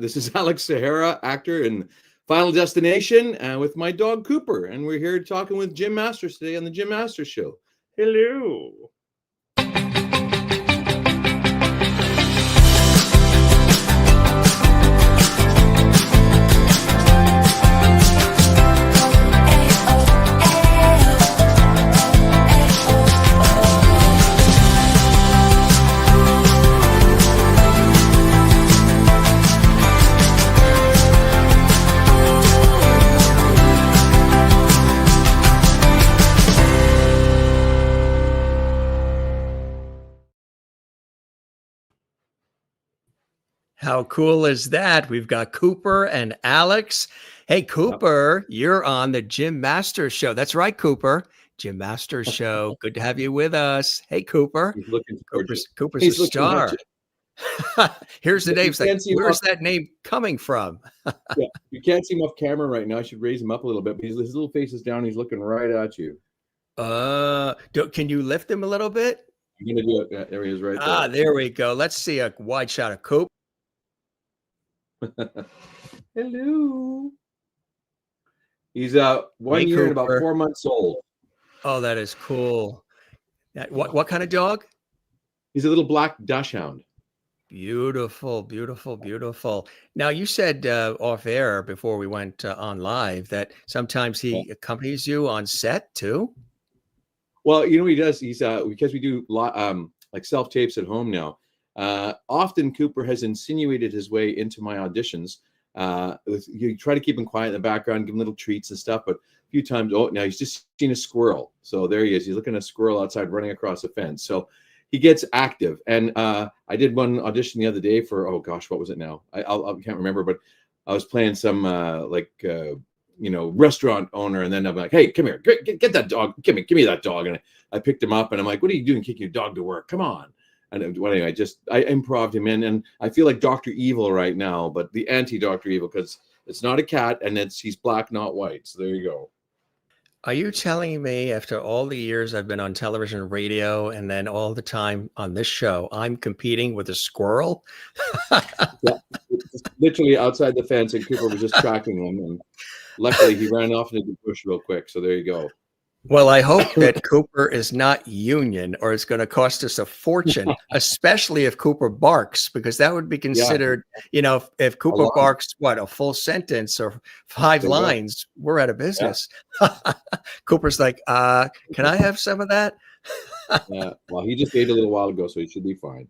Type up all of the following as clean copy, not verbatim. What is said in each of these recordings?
This is Alex Zahara, actor in Final Destination, with my dog Cooper, and we're here talking with Jim Masters today on the Jim Masters Show. Hello. How cool is that? We've got Cooper and Alex. Hey, Cooper, you're on the Jim Masters Show. That's right, Cooper. Jim Masters Show. Good to have you with us. Hey, Cooper. He's looking Cooper's a star. Here's the name. It's like, where's that name coming from? Yeah, you can't see him off camera right now. I should raise him up a little bit, but his little face is down. He's looking right at you. Can you lift him a little bit? I'm going to do it. Yeah, there he is right there. Ah, there we go. Let's see a wide shot of Coop. Hello. He's 1 year and about 4 months old. Oh, that is cool. What kind of dog? He's a little black dachshund. Beautiful, beautiful, beautiful. Now, you said off air before we went on live that sometimes he accompanies you on set too. Well, you know what he does? He's because we do like self tapes at home now. Often Cooper has insinuated his way into my auditions. You try to keep him quiet in the background, give him little treats and stuff, but a few times, now he's just seen a squirrel. So there he is. He's looking at a squirrel outside running across a fence. So he gets active. And I did one audition the other day for, oh gosh, what was it now? I can't remember, but I was playing some restaurant owner, and then I'm like, hey, come here, get that dog, give me that dog. And I picked him up and I'm like, what are you doing kicking your dog to work? Come on. And anyway, I improv'd him in, and I feel like Dr. Evil right now, but the anti-Dr. Evil, because it's not a cat and he's black, not white. So there you go. Are you telling me after all the years I've been on television, radio, and then all the time on this show, I'm competing with a squirrel? Yeah, literally outside the fence, and Cooper was just tracking him. And luckily he ran off into the bush real quick. So there you go. Well, I hope that Cooper is not union, or it's going to cost us a fortune, especially if Cooper barks, because that would be considered, if Cooper barks, a full sentence or 5 lines, we're out of business. Yeah. Cooper's like, can I have some of that? Well, he just ate a little while ago, so he should be fine.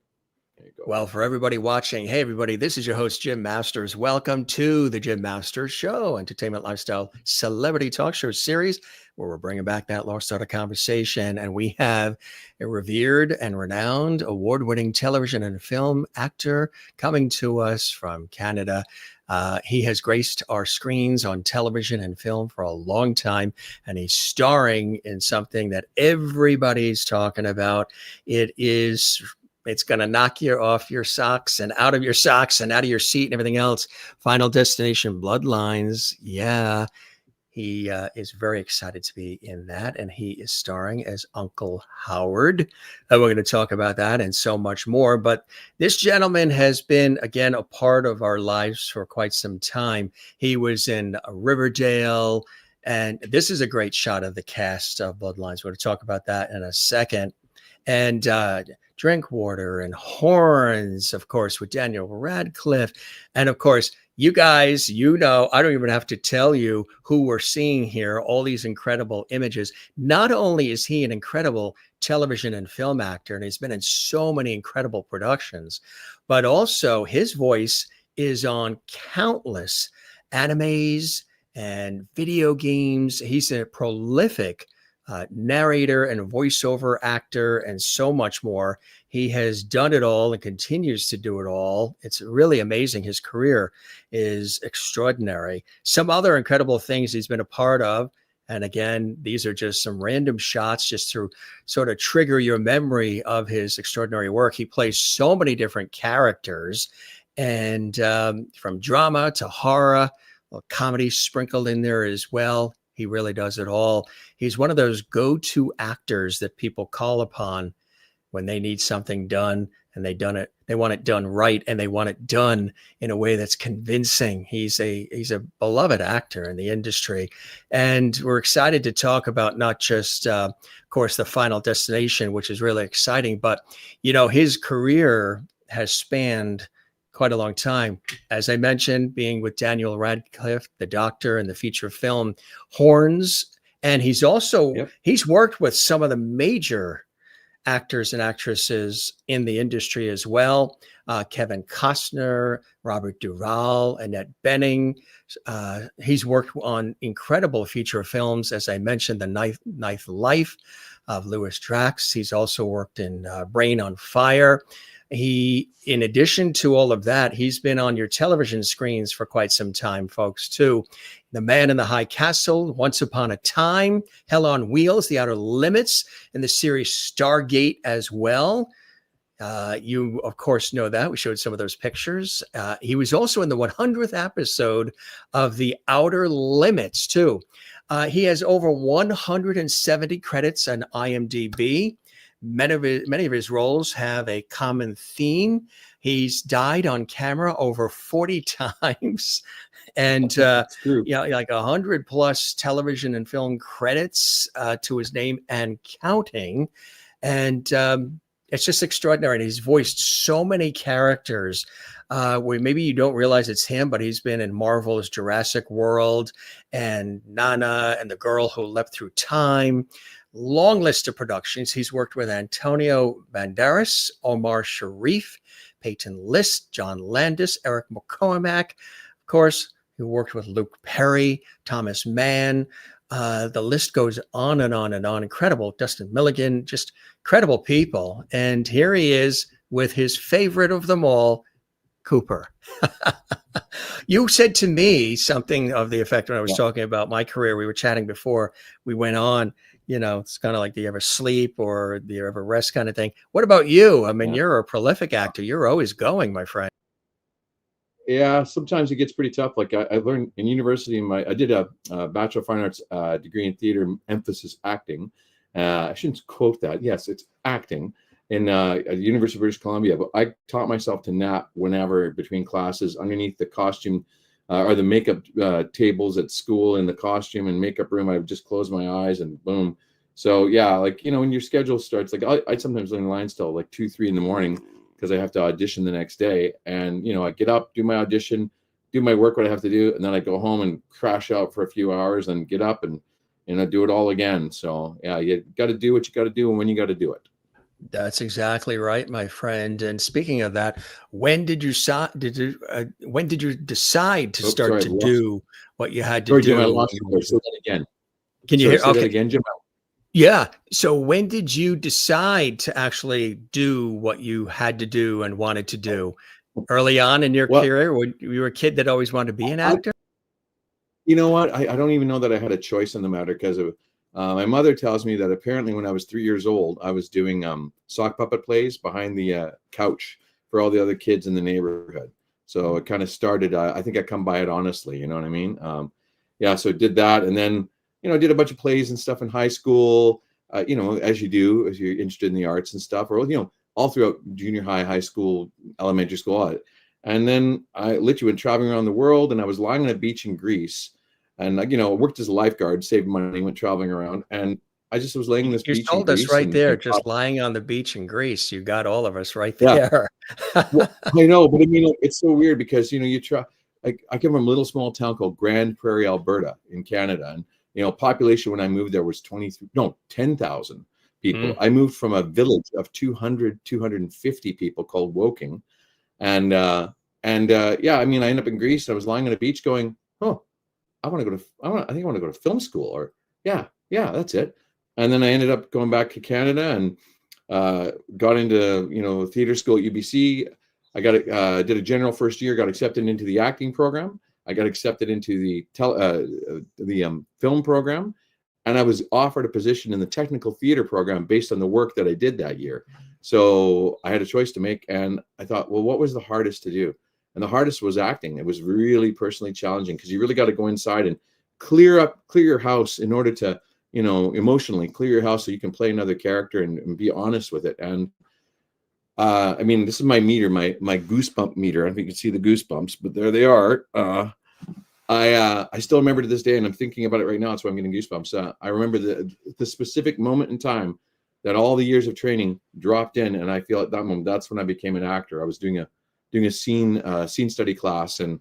Well, for everybody watching, hey, everybody, this is your host, Jim Masters. Welcome to the Jim Masters Show, entertainment, lifestyle, celebrity talk show series, where we're bringing back that lost art of conversation. And we have a revered and renowned award-winning television and film actor coming to us from Canada. He has graced our screens on television and film for a long time, and he's starring in something that everybody's talking about. It's going to knock you off your socks and out of your socks and out of your seat and everything else. Final Destination Bloodlines. Yeah, he is very excited to be in that. And he is starring as Uncle Howard. We're going to talk about that and so much more. But this gentleman has been, again, a part of our lives for quite some time. He was in Riverdale. And this is a great shot of the cast of Bloodlines. We're going to talk about that in a second. And Drinkwater and Horns, of course, with Daniel Radcliffe. And of course, you guys, I don't even have to tell you who we're seeing here, all these incredible images. Not only is he an incredible television and film actor, and he's been in so many incredible productions, but also his voice is on countless animes and video games. He's a prolific narrator and voiceover actor and so much more. He has done it all and continues to do it all. It's really amazing. His career is extraordinary. Some other incredible things he's been a part of. And again, these are just some random shots just to sort of trigger your memory of his extraordinary work. He plays so many different characters, and from drama to horror, comedy sprinkled in there as well. He really does it all. He's one of those go-to actors that people call upon when they need something done. and they want it done right, and they want it done in a way that's convincing. He's a beloved actor in the industry, and we're excited to talk about not just of course the Final Destination, which is really exciting, but his career has spanned quite a long time. As I mentioned, being with Daniel Radcliffe, the Doctor, in the feature film Horns, and he's worked with some of the major actors and actresses in the industry as well. Kevin Costner, Robert Duvall, Annette Bening. He's worked on incredible feature films, as I mentioned, The Ninth Life of Louis Drax. He's also worked in Brain on Fire. In addition to all of that, he's been on your television screens for quite some time, folks, too. The Man in the High Castle, Once Upon a Time, Hell on Wheels, The Outer Limits, and the series Stargate as well. You, of course, know that. We showed some of those pictures. He was also in the 100th episode of The Outer Limits, too. He has over 170 credits on IMDb. Many of his roles have a common theme. He's died on camera over 40 times, and like 100 plus television and film credits to his name and counting. And it's just extraordinary. And he's voiced so many characters where maybe you don't realize it's him, but he's been in Marvel's Jurassic World and Nana and the Girl Who Leapt Through Time. Long list of productions. He's worked with Antonio Banderas, Omar Sharif, Peyton List, John Landis, Eric McCormack. Of course, he worked with Luke Perry, Thomas Mann. The list goes on and on and on. Incredible. Dustin Milligan, just incredible people. And here he is with his favorite of them all, Cooper. You said to me something of the effect when I was talking about my career. We were chatting before we went on. It's kind of like, do you ever sleep or do you ever rest kind of thing? What about you? I mean, you're a prolific actor. You're always going, my friend. Yeah, sometimes it gets pretty tough. Like I learned in university, I did a Bachelor of Fine Arts degree in theater, emphasis acting. I shouldn't quote that. Yes, it's acting at the University of British Columbia. But I taught myself to nap whenever between classes underneath the costume or the makeup tables at school in the costume and makeup room. I would just close my eyes and boom. So yeah, like, when your schedule starts, like I sometimes learn lines till like 2, 3 in the morning because I have to audition the next day. And, I get up, do my audition, do my work, what I have to do. And then I go home and crash out for a few hours and get up and, do it all again. So yeah, you got to do what you got to do and when you got to do it. That's exactly right, my friend. And speaking of that, when did you decide to start to do what you had to do? I lost you. Say that again. Can you hear? Say that again, Jim? Yeah. So when did you decide to actually do what you had to do and wanted to do? Early on in your career, when you were a kid that always wanted to be an actor? You know what? I don't even know that I had a choice in the matter because of my mother tells me that apparently when I was 3 years old, I was doing sock puppet plays behind the couch for all the other kids in the neighborhood. So it kind of started, I think I come by it honestly, you know what I mean? So did that. And then, I did a bunch of plays and stuff in high school, as you do, as you're interested in the arts and stuff, or, all throughout junior high, high school, elementary school. And then I literally went traveling around the world, and I was lying on a beach in Greece. And, worked as a lifeguard, saved money, went traveling around. And I just was laying on this beach in Greece. You told us right there, just lying on the beach in Greece. You got all of us right there. Well, I know, but I mean, it's so weird because, you try. I come from a little small town called Grand Prairie, Alberta in Canada. And, population when I moved there was 10,000 people. I moved from a village of 250 people called Woking. And I ended up in Greece. I was lying on a beach going, oh, I think I want to go to film school, or that's it. And then I ended up going back to Canada and got into, theater school at UBC. I did a general first year, got accepted into the acting program. I got accepted into the film program, and I was offered a position in the technical theater program based on the work that I did that year. So I had a choice to make, and I thought, well, what was the hardest to do? And the hardest was acting. It was really personally challenging because you really got to go inside and clear your house in order to, emotionally clear your house so you can play another character and be honest with it. And I mean, this is my meter, my goosebump meter. I don't know if you can see the goosebumps, but there they are. I still remember to this day, and I'm thinking about it right now. That's why I'm getting goosebumps. I remember the specific moment in time that all the years of training dropped in, and I feel at that moment that's when I became an actor. I was doing a scene study class, and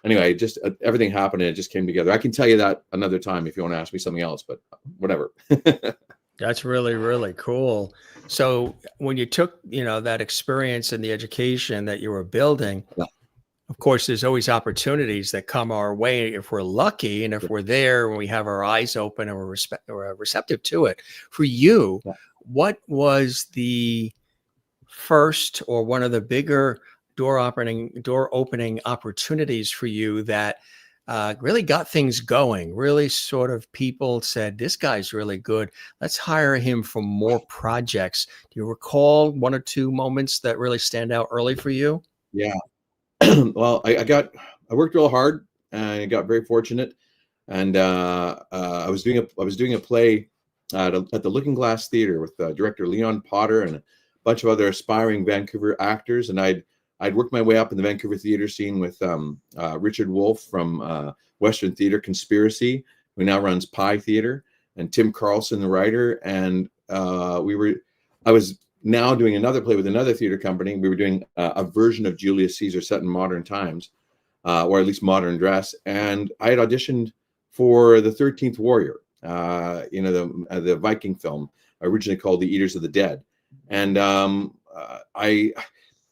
anyway, just everything happened and it just came together. I can tell you that another time if you want to ask me something else, but whatever. That's really, really cool. So when you took, that experience and the education that you were building, Yeah. of course, there's always opportunities that come our way if we're lucky and if we're there and we have our eyes open and we're receptive to it. For you, what was the first or one of the bigger door opening opportunities for you that really got things going? Really sort of people said, this guy's really good. Let's hire him for more projects. Do you recall one or two moments that really stand out early for you? Yeah. Well, I worked real hard and I got very fortunate. And I was doing a play at the Looking Glass Theater with director Leon Potter and a bunch of other aspiring Vancouver actors. And I'd worked my way up in the Vancouver theater scene with Richard Wolff from Western Theater Conspiracy, who now runs Pie Theater, and Tim Carlson, the writer. And I was now doing another play with another theater company. We were doing a version of Julius Caesar set in modern times, or at least modern dress. And I had auditioned for the 13th Warrior, the Viking film, originally called The Eaters of the Dead. And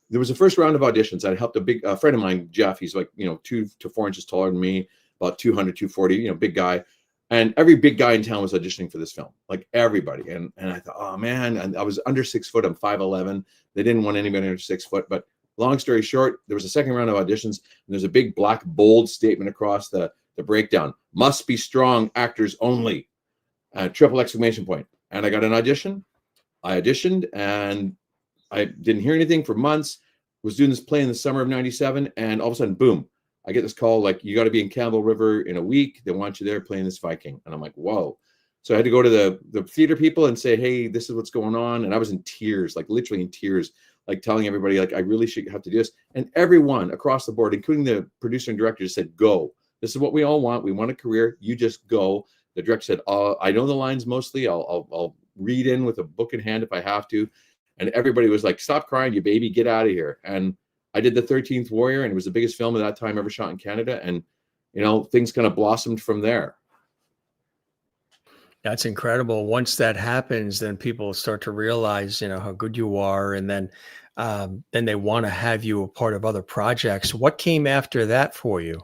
there was a first round of auditions. I helped a friend of mine, Jeff. He's like, 2 to 4 inches taller than me, about 200, 240, big guy. And every big guy in town was auditioning for this film, like everybody. And I thought, oh man, and I was under 6 foot. I'm 5'11". They didn't want anybody under 6 foot. But long story short, there was a second round of auditions, and there's a big black bold statement across the breakdown: must be strong actors only, triple exclamation point. And I got an audition. I auditioned, and I didn't hear anything for months. Was doing this play in the summer of '97, and all of a sudden, boom! I get this call, like, you got to be in Campbell River in a week. They want you there playing this Viking. And I'm like, whoa. So I had to go to the theater people and say, hey, this is what's going on. And I was in tears, like literally in tears, like telling everybody, like, I really should have to do this. And everyone across the board, including the producer and director, just said, go. This is what we all want. We want a career. You just go. The director said, I know the lines mostly. I'll read in with a book in hand if I have to. And everybody was like, stop crying, you baby, get out of here. And I did the 13th Warrior, and it was the biggest film at that time ever shot in Canada. And, things kind of blossomed from there. That's incredible. Once that happens, then people start to realize, how good you are. And then they want to have you a part of other projects. What came after that for you?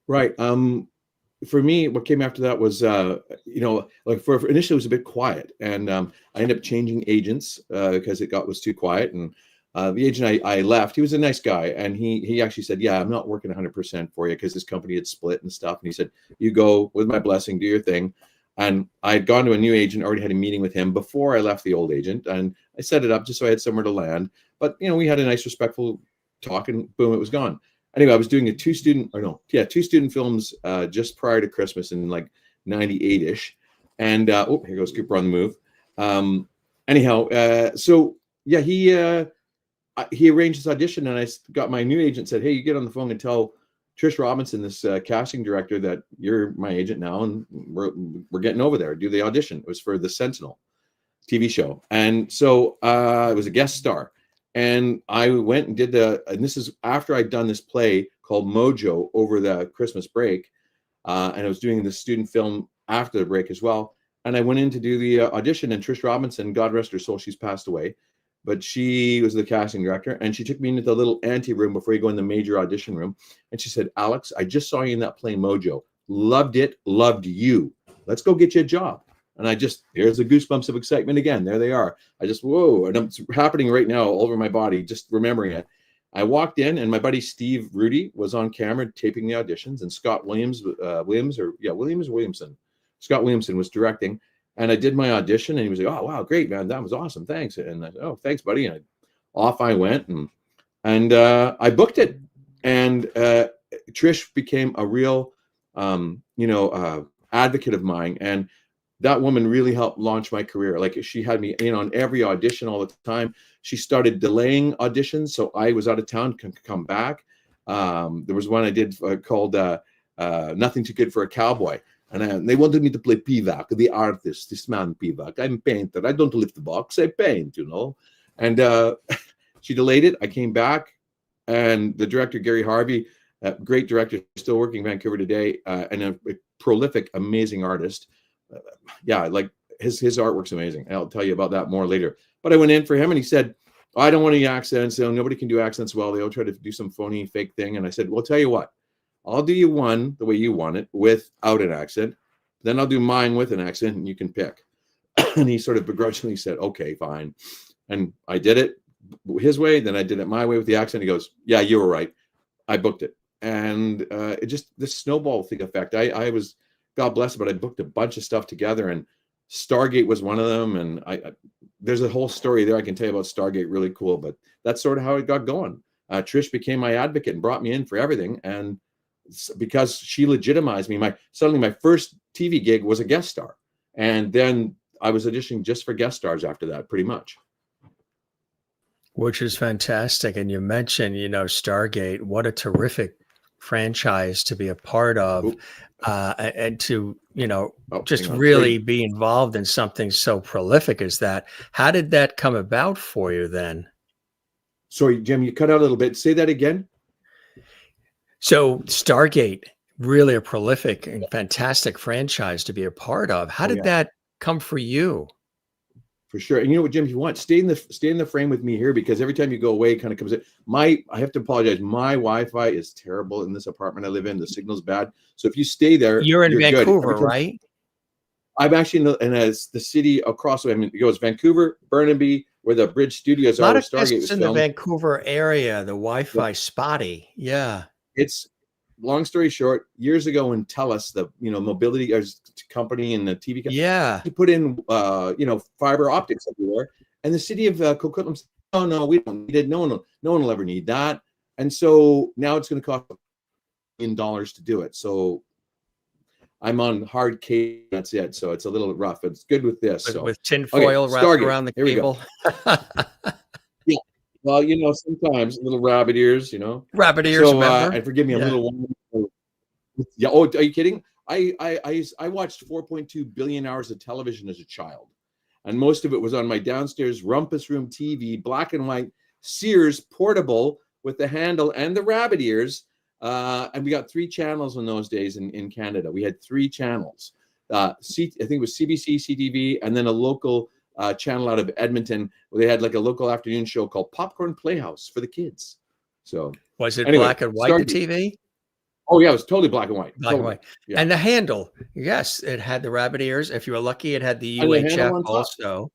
Right. For me, what came after that was, like for initially it was a bit quiet, and I ended up changing agents because it was too quiet. And the agent I left, he was a nice guy, and he actually said, yeah, I'm not working 100% for you because this company had split and stuff. And he said, you go with my blessing, do your thing. And I had gone to a new agent, already had a meeting with him before I left the old agent, and I set it up just so I had somewhere to land. But we had a nice, respectful talk, and boom, it was gone. Anyway, I was doing two student films just prior to Christmas in like 98-ish. And here goes Cooper on the move. So yeah, he arranged this audition, and I got my new agent, said, hey, you get on the phone and tell Trish Robinson, this casting director, that you're my agent now, and we're getting over there. Do the audition. It was for the Sentinel TV show. And so it was a guest star. And I went and and this is after I'd done this play called Mojo over the Christmas break. And I was doing the student film after the break as well. And I went in to do the audition, and Trish Robinson, God rest her soul, she's passed away, but she was the casting director. And she took me into the little ante room before you go in the major audition room. And she said, Alex, I just saw you in that play Mojo. Loved it. Loved you. Let's go get you a job. And there's the goosebumps of excitement again. There they are. Whoa. And it's happening right now all over my body, just remembering it. I walked in, and my buddy Steve Rudy was on camera taping the auditions, and Scott Williamson. Scott Williamson was directing. And I did my audition, and he was like, oh, wow, great, man. That was awesome. Thanks. And I said, oh, thanks, buddy. And off I went, and I booked it. And Trish became a real, advocate of mine. And that woman really helped launch my career. Like she had me in on every audition all the time. She started delaying auditions, so I was out of town, could come back. There was one I did called Nothing Too Good for a Cowboy. And they wanted me to play Pivak, the artist, this man Pivak. I'm a painter. I don't lift the box, I paint, you know. And she delayed it. I came back, and the director, Gary Harvey, great director, still working in Vancouver today, and a prolific, amazing artist. Yeah, like his artwork's amazing. I'll tell you about that more later. But I went in for him, and he said, oh, I don't want any accents. You know, nobody can do accents well. They all try to do some phony, fake thing. And I said, well, tell you what. I'll do you one the way you want it without an accent. Then I'll do mine with an accent, and you can pick. And he sort of begrudgingly said, okay, fine. And I did it his way. Then I did it my way with the accent. He goes, yeah, you were right. I booked it. And it just, this snowball thing effect. I was, God bless it, but I booked a bunch of stuff together, and Stargate was one of them. And I there's a whole story there I can tell you about Stargate, really cool. But that's sort of how it got going. Trish became my advocate and brought me in for everything. And because she legitimized me, suddenly my first TV gig was a guest star, and then I was auditioning just for guest stars after that, pretty much. Which is fantastic. And you mentioned, Stargate, what a terrific franchise to be a part of, and to, just really be involved in something so prolific as that. How did that come about for you then? Sorry, Jim, you cut out a little bit. Say that again. So Stargate, really a prolific and fantastic franchise to be a part of. How did that come for you? For sure. And you know what, Jim, if you want, stay in the frame with me here, because every time you go away, it kind of comes in. I have to apologize. My Wi-Fi is terrible in this apartment I live in. The signal's bad. So if you stay there, you're in Vancouver, right? I'm actually in the city across. I mean, it goes Vancouver, Burnaby, where the Bridge Studios are. A lot of places in the Vancouver area, the Wi-Fi spotty. Yeah. It's, long story short, years ago when TELUS, the mobility company and the TV company, he put in fiber optics everywhere, and the city of Coquitlam said, oh no, we don't need it. No one will ever need that. And so now it's going to cost $1 million to do it. So I'm on hard cable. That's it. So it's a little rough. It's good with this. With tinfoil wrapped around the cable. Yeah. Well, sometimes little rabbit ears, Rabbit ears. So, and forgive me, I'm a little. Yeah. Oh, are you kidding? I watched 4.2 billion hours of television as a child, and most of it was on my downstairs rumpus room TV, black and white Sears portable with the handle and the rabbit ears. And we got 3 channels in those days in Canada. We had 3 channels. I think it was CBC, CTV, and then a local channel out of Edmonton where they had like a local afternoon show called Popcorn Playhouse for the kids. So was it black and white, the TV? Oh yeah, it was totally black and white. Black and white. Yeah. And the handle, yes, it had the rabbit ears. If you were lucky, it had the UHF also.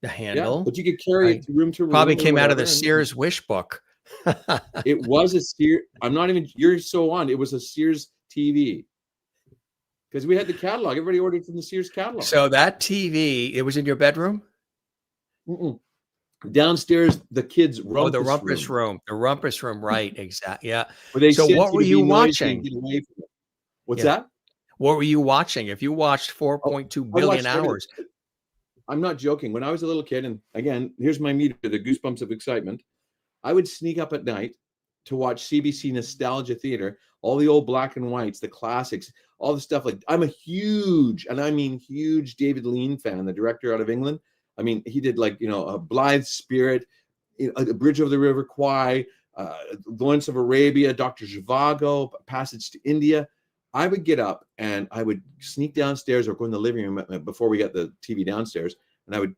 The handle. Yeah, but you could carry it room to room. Probably came out of the Sears Wish book. It was a Sears. You're so on. It was a Sears TV. Because we had the catalog. Everybody ordered from the Sears catalog. So that TV, it was in your bedroom? Downstairs, the kids' rumpus the rumpus room. The rumpus room, right, exactly. Yeah. So what were you watching? What's that? What were you watching? If you watched 4.2 billion hours. I'm not joking. When I was a little kid, and again, here's my meter, the goosebumps of excitement, I would sneak up at night to watch CBC Nostalgia Theater, all the old black and whites, the classics, all the stuff. Like, I'm a huge, and I mean huge, David Lean fan, the director out of England. I mean, he did like, a Blithe Spirit, a Bridge over the River Kwai, Lawrence of Arabia, Dr. Zhivago, Passage to India. I would get up and I would sneak downstairs or go in the living room before we got the TV downstairs, and I would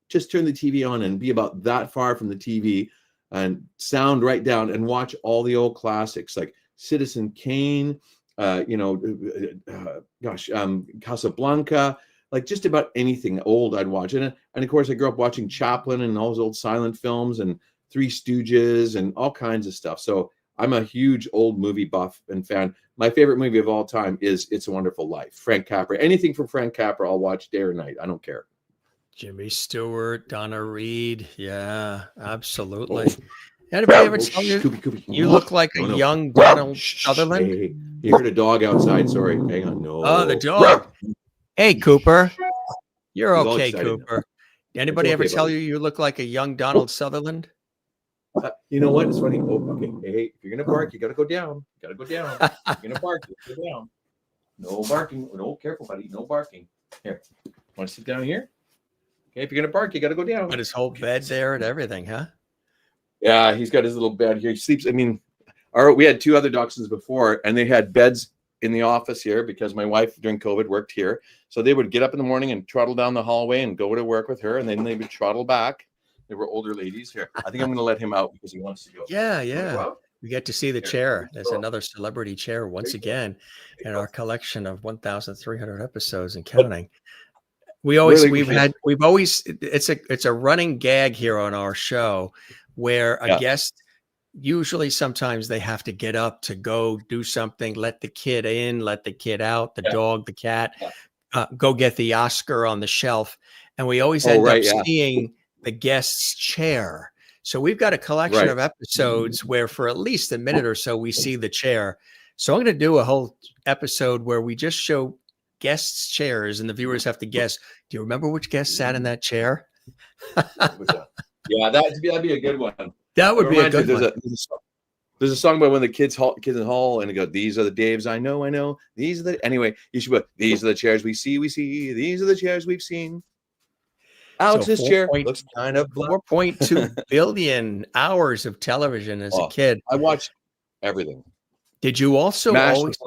just turn the TV on and be about that far from the TV and sound right down and watch all the old classics like Citizen Kane, Casablanca, like just about anything old I'd watch. And of course, I grew up watching Chaplin and all those old silent films and Three Stooges and all kinds of stuff. So I'm a huge old movie buff and fan. My favorite movie of all time is It's a Wonderful Life. Frank Capra. Anything from Frank Capra, I'll watch day or night. I don't care. Jimmy Stewart, Donna Reed. Yeah, absolutely. Anybody ever tell you you look like a young Donald Sutherland? Hey, you heard a dog outside. Sorry. Hang on. No. Oh, the dog. Hey, Cooper. You're He's all okay, excited now. Cooper. Did anybody ever okay, tell buddy. you look like a young Donald Sutherland? You know what? It's funny. Oh, okay. Hey, if you're gonna bark, you gotta go down. You gotta go down. If you're gonna bark, you go down. No barking. No, careful, buddy. No barking. Here. Want to sit down here? Okay. If you're gonna bark, you gotta go down. Got his whole bed there and everything, huh? Yeah, he's got his little bed here. He sleeps. I mean, we had 2 other dachshunds before, and they had beds in the office here because my wife during COVID worked here. So they would get up in the morning and trottle down the hallway and go to work with her, and then they would trottle back. They were older ladies here. I think I'm going to let him out because he wants to go. Yeah. We get to see the chair. There's Go. another celebrity chair once again in our collection of 1,300 episodes and counting. It's a running gag here on our show where a guest, usually sometimes they have to get up to go do something, let the kid in, let the kid out, the dog, the cat, go get the Oscar on the shelf. And we always end up seeing the guest's chair. So we've got a collection of episodes where for at least a minute or so, we see the chair. So I'm going to do a whole episode where we just show guests' chairs and the viewers have to guess. Do you remember which guest sat in that chair? Yeah, that'd be a good one. That would be a good one. There's a song about when the kids in the hall and they go, "These are the Daves I know. These are the." Anyway, you should put, "These are the chairs we see. These are the chairs we've seen." Alex's chair looks kind of 4.2 billion hours of television as a kid. I watched everything. Did you also always?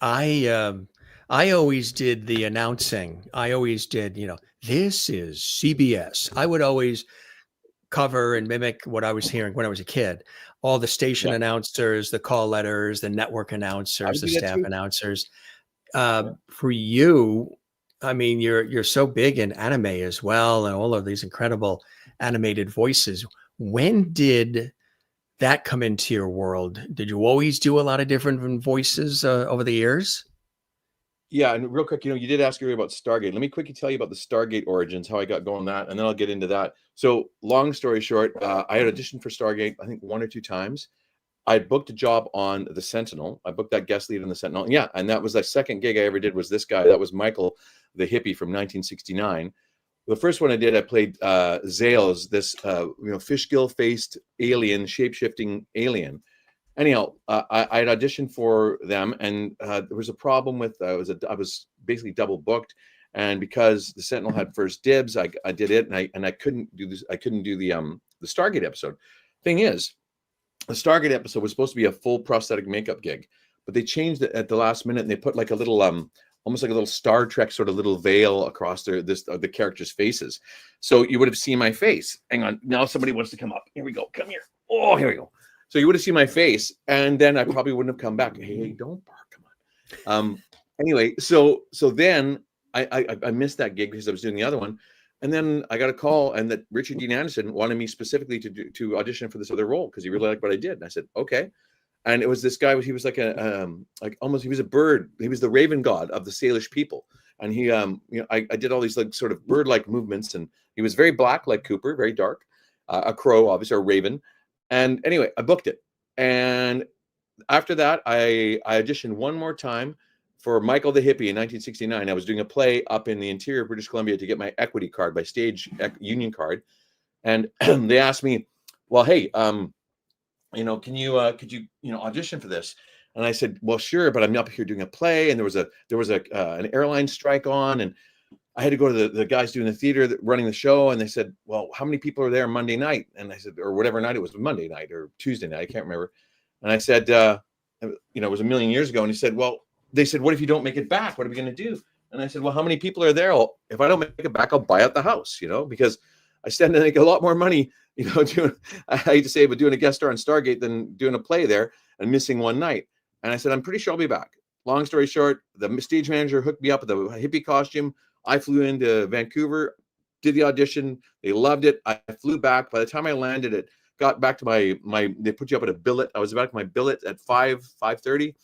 Yeah. I always did the announcing. I always did, this is CBS. I would always cover and mimic what I was hearing when I was a kid. All the station announcers, the call letters, the network announcers, the staff announcers. For you, I mean, you're so big in anime as well, and all of these incredible animated voices. When did that come into your world? Did you always do a lot of different voices over the years? Yeah, and real quick, you did ask earlier about Stargate. Let me quickly tell you about the Stargate origins, how I got going that, and then I'll get into that. So, long story short, I had auditioned for Stargate, I think 1 or 2 times. I booked a job on the Sentinel. I booked that guest lead on the Sentinel. Yeah, and that was the second gig I ever did was this guy. That was Michael, the hippie from 1969. The first one I did, I played Zales, this fish gill-faced alien, shape-shifting alien. Anyhow, I had auditioned for them, and there was a problem with I was basically double booked, and because the Sentinel had first dibs, I did it, and I couldn't do this. I couldn't do the Stargate episode. Thing is, the Stargate episode was supposed to be a full prosthetic makeup gig, but they changed it at the last minute, and they put like a little almost like a little Star Trek sort of little veil across the characters' faces, so you would have seen my face. Hang on, now somebody wants to come up. Here we go. Come here. Oh, here we go. So you would have seen my face, and then I probably wouldn't have come back. Hey, don't bark, come on. Anyway, so then I missed that gig because I was doing the other one, and then I got a call, and that Richard Dean Anderson wanted me specifically to audition for this other role because he really liked what I did. And I said okay, and it was this guy. He was like he was a bird. He was the raven god of the Salish people, and he I did all these like sort of bird-like movements, and he was very black like Cooper, very dark, a crow, obviously, or a raven. And anyway, I booked it. And after that, I auditioned one more time for Michael the Hippie in 1969. I was doing a play up in the interior of British Columbia to get my equity card, my stage union card. And they asked me, well, hey, could you audition for this? And I said, well, sure, but I'm up here doing a play. And there was an airline strike on, and I had to go to the guys doing the theater running the show, and they said, well, how many people are there Monday night? And I said, or whatever night it was, Monday night or Tuesday night, I can't remember. And I said, it was a million years ago. And he said, well, they said, what if you don't make it back? What are we going to do? And I said, well, how many people are there? Well, if I don't make it back, I'll buy out the house, because I stand to make a lot more money, I hate to say it, but doing a guest star on Stargate than doing a play there and missing one night. And I said, I'm pretty sure I'll be back. Long story short, the stage manager hooked me up with a hippie costume. I flew into Vancouver, did the audition. They loved it. I flew back. By the time I landed, it got back to they put you up at a billet. I was back to my billet at 5:30.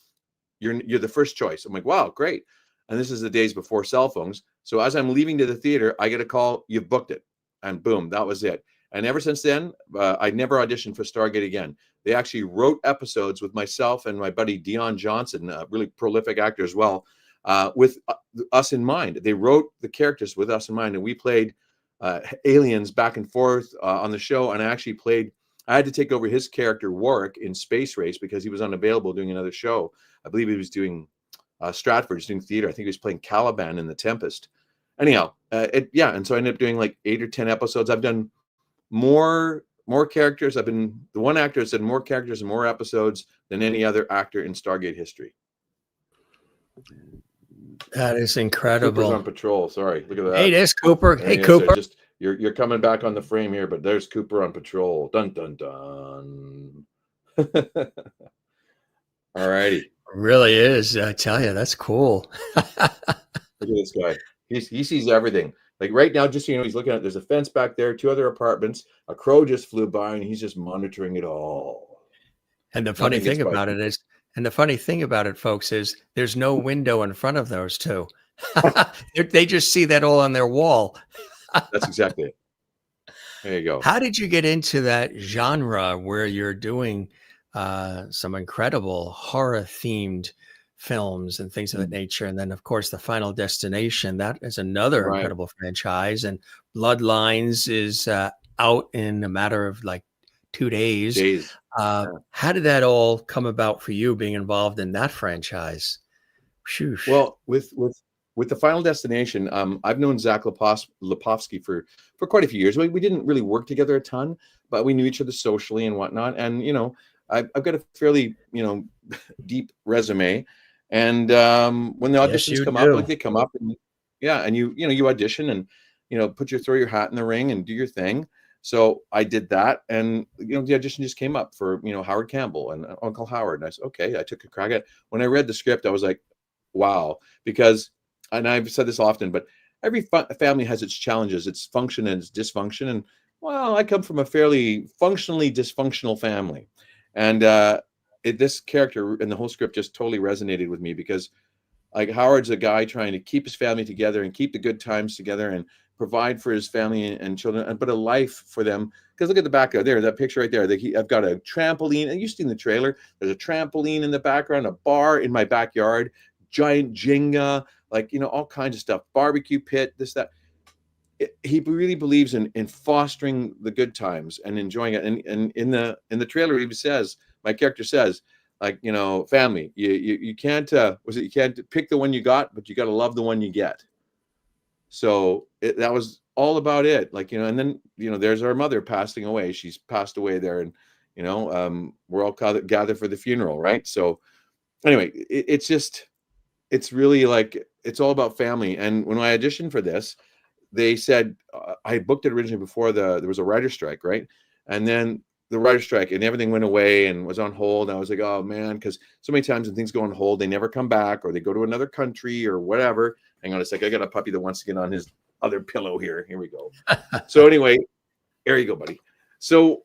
You're the first choice. I'm like, wow, great. And this is the days before cell phones. So as I'm leaving to the theater, I get a call, you've booked it. And boom, that was it. And ever since then, I never auditioned for Stargate again. They actually wrote episodes with myself and my buddy Dion Johnson, a really prolific actor as well. with us in mind. They wrote the characters with us in mind, and we played aliens back and forth on the show. And I had to take over his character Warwick in Space Race because he was unavailable doing another show. I believe he was doing Stratford, he's doing theater. I think he was playing Caliban in The Tempest. Anyhow, and so I ended up doing like 8 or 10 episodes. I've done more characters. I've been the one actor that's done more characters and more episodes than any other actor in Stargate history. That is incredible. Cooper's on patrol. Sorry, look at that. Hey, there's Cooper. Hey, Cooper. You're coming back on the frame here, but there's Cooper on patrol. Dun dun dun. All righty. Really is. I tell you, that's cool. Look at this guy. He sees everything. Like right now, just so you know, he's looking at. There's a fence back there, 2 other apartments. A crow just flew by, and he's just monitoring it all. And the funny thing about it, folks, is there's no window in front of those 2. They just see that all on their wall. That's exactly it. There you go. How did you get into that genre where you're doing some incredible horror-themed films and things of that nature? And then, of course, the Final Destination, that is another incredible franchise. And Bloodlines is out in a matter of like 2 days. How did that all come about for you being involved in that franchise? Sheesh. Well, with the Final Destination, I've known Zach Lipovsky for quite a few years. We didn't really work together a ton, but we knew each other socially and whatnot. And, you know, I've got a fairly, you know, deep resume. And when the auditions come up, like they come up, and you audition and, you know, throw your hat in the ring and do your thing. So I did that, and you know, the audition just came up for, you know, Howard Campbell and Uncle Howard. And I said, okay, I took a crack at it. When I read the script, I was like, wow, because, and I've said this often, but every family has its challenges, its function and its dysfunction. And well, I come from a fairly functionally dysfunctional family, and this character and the whole script just totally resonated with me because, like, Howard's a guy trying to keep his family together and keep the good times together and provide for his family and children, but a life for them. Because look at the back there, that picture right there. I've got a trampoline, and you've seen the trailer. There's a trampoline in the background, a bar in my backyard, giant Jenga, like, you know, all kinds of stuff, barbecue pit, this, that. He really believes in fostering the good times and enjoying it. And in the trailer, he says, my character says, like, you know, family, you can't you can't pick the one you got, but you got to love the one you get. So that was all about it. Like, you know, and then, you know, there's our mother passing away. She's passed away there, and, you know, we're all gathered for the funeral, right? So anyway, it's really like, it's all about family. And when I auditioned for this, they said, I booked it originally before there was a writer's strike, right? And then the writer's strike and everything went away and was on hold. And I was like, oh man, because so many times when things go on hold, they never come back, or they go to another country or whatever. Hang on a sec. I got a puppy that wants to get on his other pillow here. Here we go. So anyway, there you go, buddy. So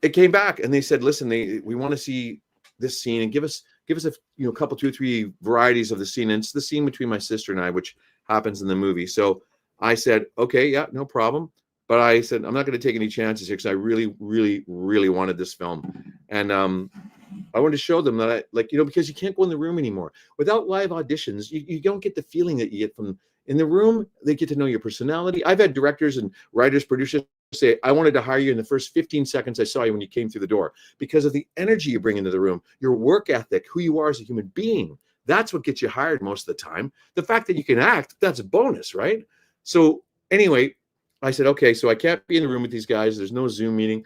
it came back and they said, listen, we want to see this scene and give us a, you know, couple, 2 or 3 varieties of the scene. And it's the scene between my sister and I, which happens in the movie. So I said, okay, yeah, no problem. But I said, I'm not going to take any chances here because I really, really, really wanted this film. And I wanted to show them that, because you can't go in the room anymore. Without live auditions, you don't get the feeling that you get from in the room. They get to know your personality. I've had directors and writers, producers say, I wanted to hire you in the first 15 seconds I saw you when you came through the door because of the energy you bring into the room, your work ethic, who you are as a human being. That's what gets you hired most of the time. The fact that you can act, that's a bonus, right? So anyway, I said, okay, so I can't be in the room with these guys. There's no Zoom meeting.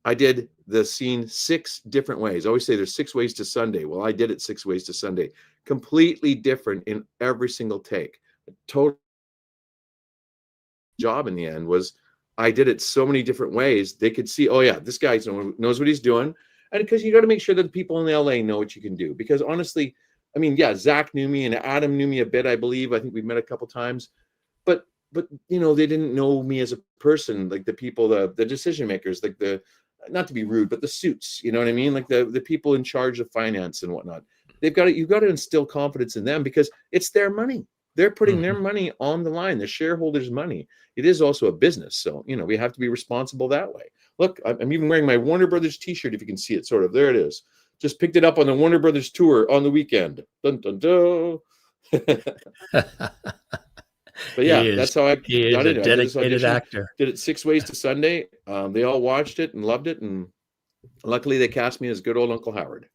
I did the scene 6 different ways. I always say there's 6 ways to Sunday. Well, I did it 6 ways to Sunday. Completely different in every single take. A total job in the end was I did it so many different ways. They could see, oh yeah, this guy knows what he's doing. And because you got to make sure that the people in LA know what you can do. Because honestly, I mean, yeah, Zach knew me and Adam knew me a bit, I believe. I think we've met a couple times. But you know, they didn't know me as a person, like the people, the decision makers, like not to be rude, but the suits, you know what I mean? Like the people in charge of finance and whatnot. You've got to instill confidence in them because it's their money. They're putting their money on the line, the shareholders' money. It is also a business. So, you know, we have to be responsible that way. Look, I'm even wearing my Warner Brothers t-shirt, if you can see it, sort of. There it is. Just picked it up on the Warner Brothers tour on the weekend. Dun, dun, dun. But yeah, that's how I he is got a into it. I did this dedicated audition, actor. did it 6 ways to Sunday. They all watched it and loved it, and luckily they cast me as good old Uncle Howard.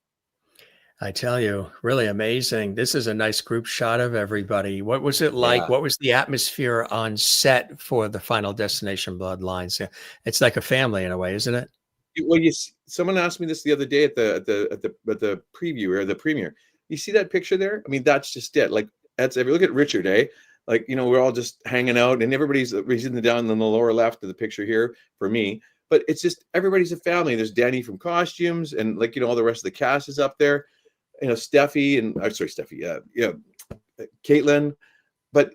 I tell you, really amazing. This is a nice group shot of everybody. What was it like? Yeah. What was the atmosphere on set for the Final Destination Bloodlines? Yeah, it's like a family in a way, isn't it? Well, someone asked me this the other day at the preview or the premiere. You see that picture there? I mean, that's just it. Like, that's, if you look at Richard, like, we're all just hanging out, and everybody's in down in the lower left of the picture here for me. But it's just, everybody's a family. There's Danny from costumes, and like, all the rest of the cast is up there. Steffi and Caitlin. But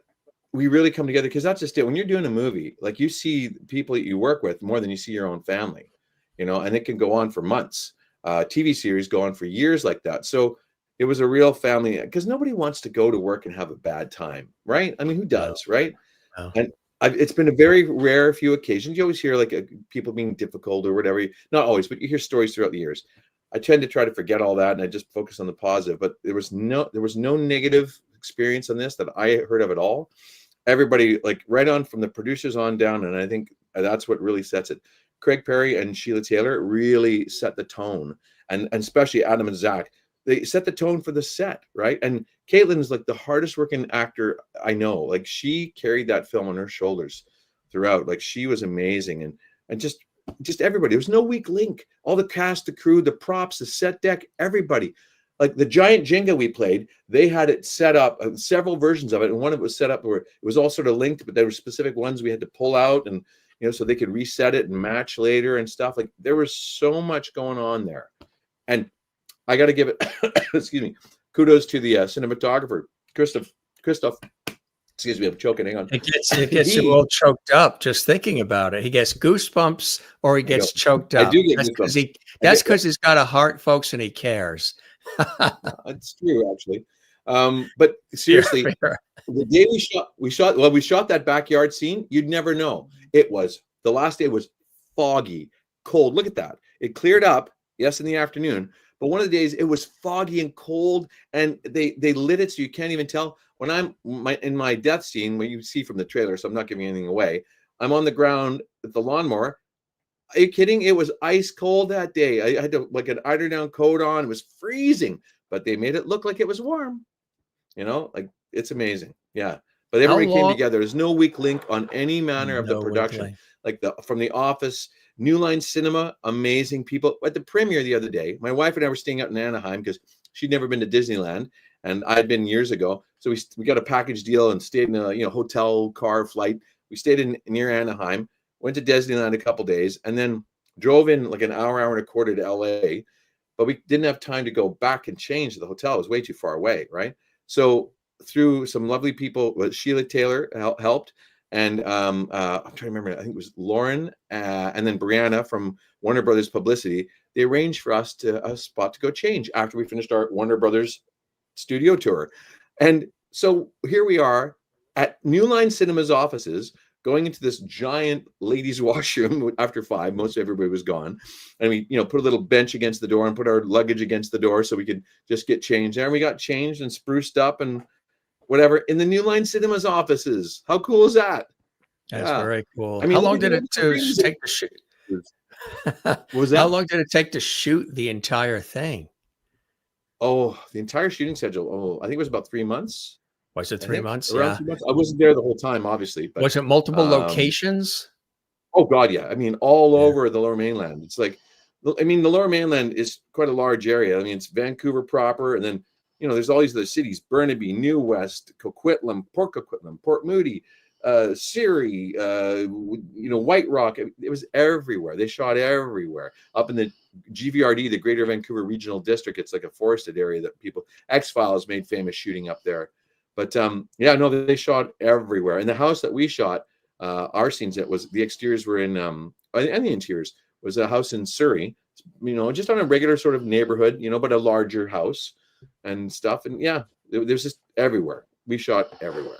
we really come together because that's just it. When you're doing a movie, like, you see people that you work with more than you see your own family, and it can go on for months. TV series go on for years like that. So it was a real family, because nobody wants to go to work and have a bad time, right? I mean, who does, right? No. And it's been a very rare few occasions. You always hear like people being difficult or whatever. Not always, but you hear stories throughout the years. I tend to try to forget all that, and I just focus on the positive. But there was no negative experience on this that I heard of at all. Everybody, like, right on from the producers on down, and I think that's what really sets it. Craig Perry and Sheila Taylor really set the tone, and especially Adam and Zach. They set the tone for the set, right? And Caitlin is like the hardest working actor I know. Like, she carried that film on her shoulders throughout. Like, she was amazing, and just everybody. There was no weak link. All the cast, the crew, the props, the set deck, everybody. Like, the giant Jenga we played, they had it set up, several versions of it, and one of it was set up where it was all sort of linked, but there were specific ones we had to pull out, and so they could reset it and match later and stuff. Like, there was so much going on there, and I got to give it, excuse me, kudos to the cinematographer, Christoph. Excuse me, I'm choking. Hang on. It gets you all choked up just thinking about it. He gets goosebumps or he gets choked up. I do get goosebumps. That's because he's got a heart, folks, and he cares. It's true, actually. But seriously, the day we shot that backyard scene, you'd never know. The last day was foggy, cold. Look at that. It cleared up, yes, in the afternoon. But one of the days it was foggy and cold, and they lit it so you can't even tell. When I'm in my death scene, what you see from the trailer, so I'm not giving anything away, I'm on the ground with the lawnmower. Are you kidding? It was ice cold that day. I had to, like, an eiderdown coat on. It was freezing, but they made it look like it was warm. Like, it's amazing. Yeah. But everybody came together. There's no weak link on any manner of the production. Like, from The Office, New Line Cinema, amazing people. At the premiere the other day, my wife and I were staying out in Anaheim because she'd never been to Disneyland, and I'd been years ago. So we got a package deal and stayed in a hotel, car, flight. We stayed near Anaheim, went to Disneyland a couple days, and then drove in like an hour and a quarter to LA. But we didn't have time to go back and change the hotel. It was way too far away, right? So through some lovely people, Sheila Taylor helped. And I'm trying to remember, I think it was Lauren and then Brianna from Warner Brothers Publicity. They arranged for us a spot to go change after we finished our Warner Brothers studio tour. And so here we are at New Line Cinema's offices, going into this giant ladies' washroom after 5. Most everybody was gone. And we, put a little bench against the door and put our luggage against the door so we could just get changed there. And we got changed and spruced up and whatever in the New Line Cinema's offices. How cool is that? That's very cool. I mean, how long did it take to shoot? Was that? How long did it take to shoot the entire thing? Oh, the entire shooting schedule. Oh, I think it was about 3 months. Was it 3 months? Around 3 months. I wasn't there the whole time, obviously. But, was it multiple locations? Oh God, yeah. I mean, all over the Lower Mainland. It's like, the Lower Mainland is quite a large area. I mean, it's Vancouver proper, and then there's all these other cities: Burnaby, New West, Coquitlam, Port Moody, Surrey, White Rock. It was everywhere. They shot everywhere. Up in the GVRD, the Greater Vancouver Regional District, it's like a forested area that X-Files made famous shooting up there. But they shot everywhere. And the house that we shot our scenes at was, the exteriors were in and the interiors was a house in Surrey, just on a regular sort of neighborhood, but a larger house and stuff. And there's just everywhere. We shot everywhere.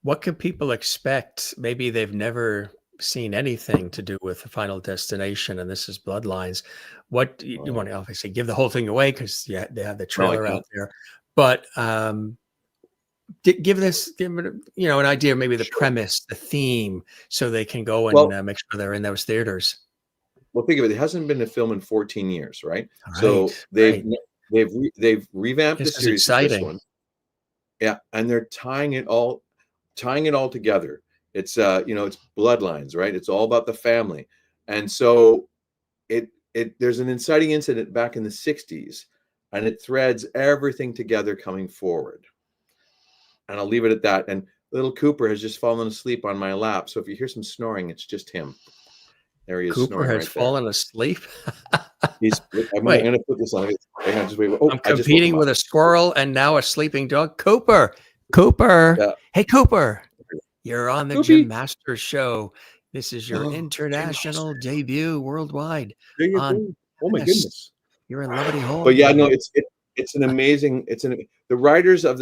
What can people expect? Maybe they've never seen anything to do with the Final Destination, and this is Bloodlines. What you want to obviously give the whole thing away because they have the trailer out there. But Give an idea, maybe the premise, the theme, so they can go and make sure they're in those theaters. Well, think of it. There hasn't been a film in 14 years, right? All So right, they've revamped the this is series with this exciting. one. Yeah, and they're tying it all together. It's it's bloodlines, right? It's all about the family. And so there's an inciting incident back in the 60s, and it threads everything together coming forward. And I'll leave it at that. And little Cooper has just fallen asleep on my lap. So if you hear some snoring, it's just him. There he is. Cooper has fallen asleep. I'm going to put this on. Hang on, just wait. Oh, I'm competing with a squirrel and now a sleeping dog. Cooper. Hey, Cooper. You're on the Jim Masters Show. This is your international debut worldwide. There you go. Oh my goodness. You're in Levity Hall. But yeah, no, it's an amazing. The writers of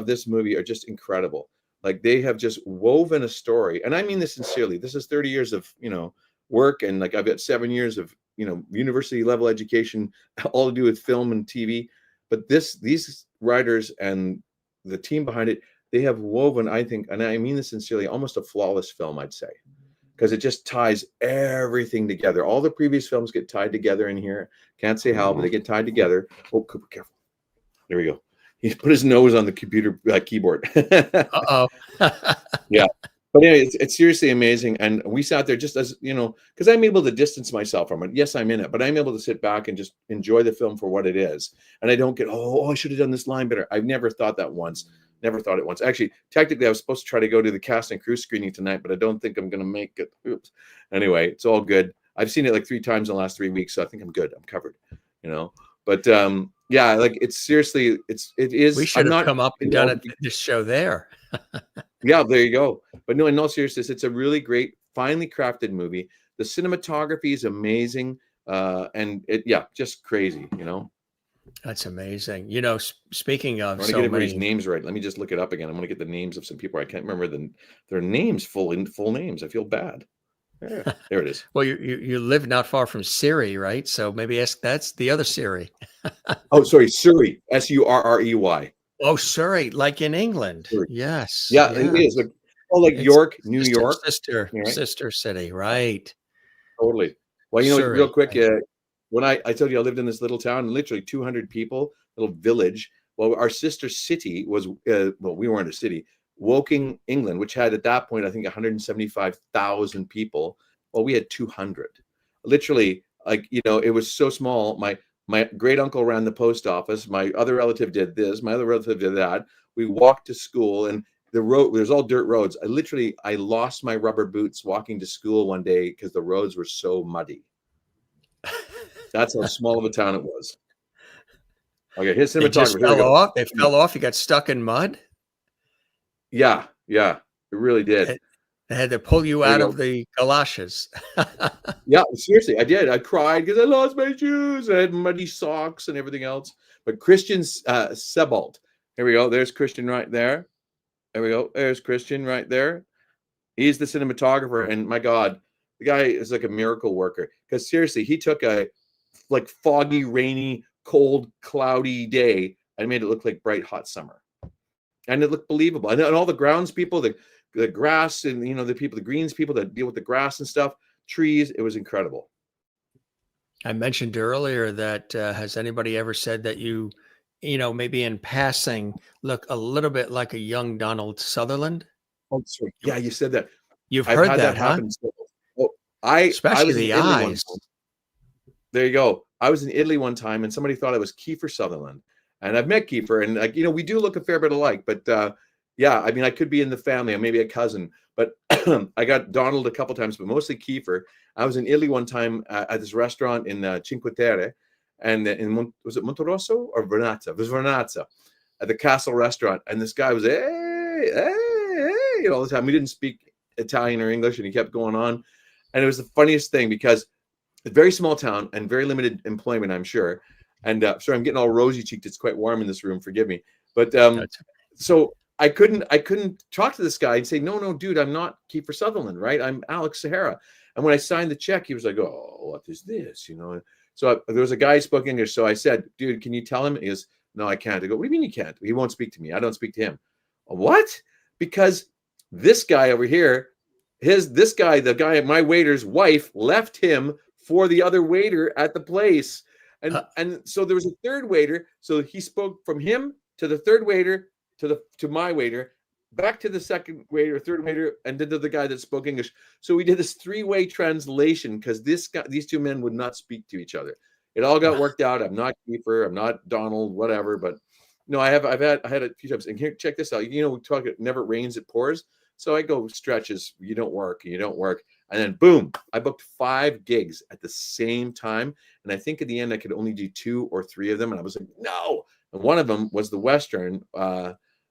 this movie are just incredible. Like, they have just woven a story, and I mean this sincerely. This is 30 years of work, and like I've got 7 years of university level education, all to do with film and TV. But these writers and the team behind it, they have woven, I think, and I mean this sincerely, almost a flawless film, I'd say, because it just ties everything together. All the previous films get tied together in here. Can't say how, but they get tied together. Oh, Cooper, careful. There we go. He put his nose on the computer keyboard. Uh-oh. Yeah. But anyway, it's seriously amazing. And we sat there just as, because I'm able to distance myself from it. Yes, I'm in it, but I'm able to sit back and just enjoy the film for what it is. And I don't get, I should have done this line better. I've never thought that once. Never thought it once. Actually, technically, I was supposed to try to go to the cast and crew screening tonight, but I don't think I'm going to make it. Oops. Anyway, it's all good. I've seen it like 3 times in the last 3 weeks, so I think I'm good. I'm covered, But yeah, like, it's seriously, it is. We should have come up and done this show there. Yeah, there you go. But no, in all seriousness, it's a really great, finely crafted movie. The cinematography is amazing, and just crazy. That's amazing. Speaking of, I want to get everybody's names right. Let me just look it up again. I want to get the names of some people. I can't remember their names, full names. I feel bad. Yeah, there it is. Well, you live not far from Surrey, right? So maybe that's the other Surrey. Oh, sorry, Surrey. Surrey. Oh, Surrey, like in England. Surrey. Yes. Yeah, it is. Like York, New York. Sister city, right? Totally. Well, real quick, when I told you I lived in this little town, literally 200 people, little village. Well, our sister city was, we weren't a city, Woking, England, which had at that point, I think 175,000 people. Well, we had 200. Literally, it was so small. My great uncle ran the post office. My other relative did this. My other relative did that. We walked to school, and the road, there's all dirt roads. I lost my rubber boots walking to school one day because the roads were so muddy. That's how small of a town it was. Okay, his cinematographer. They fell off. You got stuck in mud. Yeah, it really did. They had to pull you out of the galoshes. Yeah, seriously, I did. I cried because I lost my shoes. I had muddy socks and everything else. But Christian Sebald. Here we go. There's Christian right there. There we go. There's Christian right there. He's the cinematographer, and my God, the guy is like a miracle worker. Because seriously, he took a foggy, rainy, cold, cloudy day and made it look like bright, hot summer. And it looked believable. And all the grounds people, the grass, and the greens people that deal with the grass and stuff, trees, it was incredible. I mentioned earlier that has anybody ever said that you maybe in passing look a little bit like a young Donald Sutherland? Oh, sorry. Yeah, you said that. I've heard that happen. Well, especially the eyes. There you go. I was in Italy one time, and somebody thought I was Kiefer Sutherland. And I've met Kiefer, and we do look a fair bit alike. But I could be in the family, or maybe a cousin. But I got Donald a couple times, but mostly Kiefer. I was in Italy one time at this restaurant in Cinque Terre, and was it Monterosso or Vernazza? It was Vernazza, at the Castle restaurant. And this guy was hey all the time. We didn't speak Italian or English, and he kept going on. And it was the funniest thing because it's a very small town and very limited employment, I'm sure. And sorry, I'm getting all rosy cheeked. It's quite warm in this room. Forgive me. But so I couldn't talk to this guy and say, no, dude, I'm not Kiefer Sutherland, right? I'm Alex Zahara. And when I signed the check, he was like, oh, what is this? So there was a guy who spoke English. So I said, dude, can you tell him? He goes, no, I can't. I go, what do you mean you can't? He won't speak to me. I don't speak to him. What? Because this guy over here, the guy, my waiter's wife, left him for the other waiter at the place. And so there was a third waiter. So he spoke from him to the third waiter to my waiter, back to the second waiter, third waiter, and then to the guy that spoke English. So we did this 3-way translation because these two men would not speak to each other. It all got worked out. I'm not Kiefer, I'm not Donald, whatever. But no, I had a few times. And here, check this out. We talk. It never rains, it pours. So I go stretches. You don't work, and then boom, I booked 5 gigs at the same time. And I think at the end I could only do 2 or 3 of them. And I was like, no. And one of them was the Western.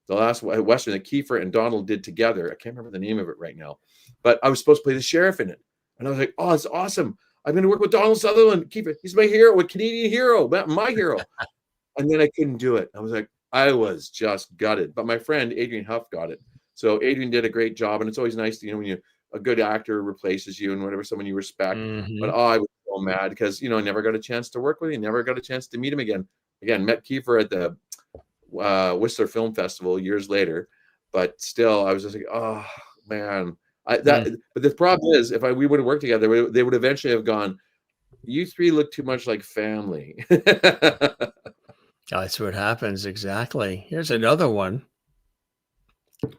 The last Western that Kiefer and Donald did together. I can't remember the name of it right now, but I was supposed to play the sheriff in it. And I was like, oh, it's awesome. I'm going to work with Donald Sutherland. Kiefer, he's my hero, a Canadian hero, my hero. And then I couldn't do it. I was just gutted. But my friend, Adrian Huff, got it. So Adrian did a great job. And it's always nice, when a good actor replaces you and whatever, someone you respect. Mm-hmm. But I was so mad because, I never got a chance to work with him. Never got a chance to meet him again. Met Kiefer at the Whistler Film Festival years later, but still I was just like, oh man, but the problem is, if we would have worked together, they would eventually have gone, you 3 look too much like family. That's what happens. Exactly. Here's another one.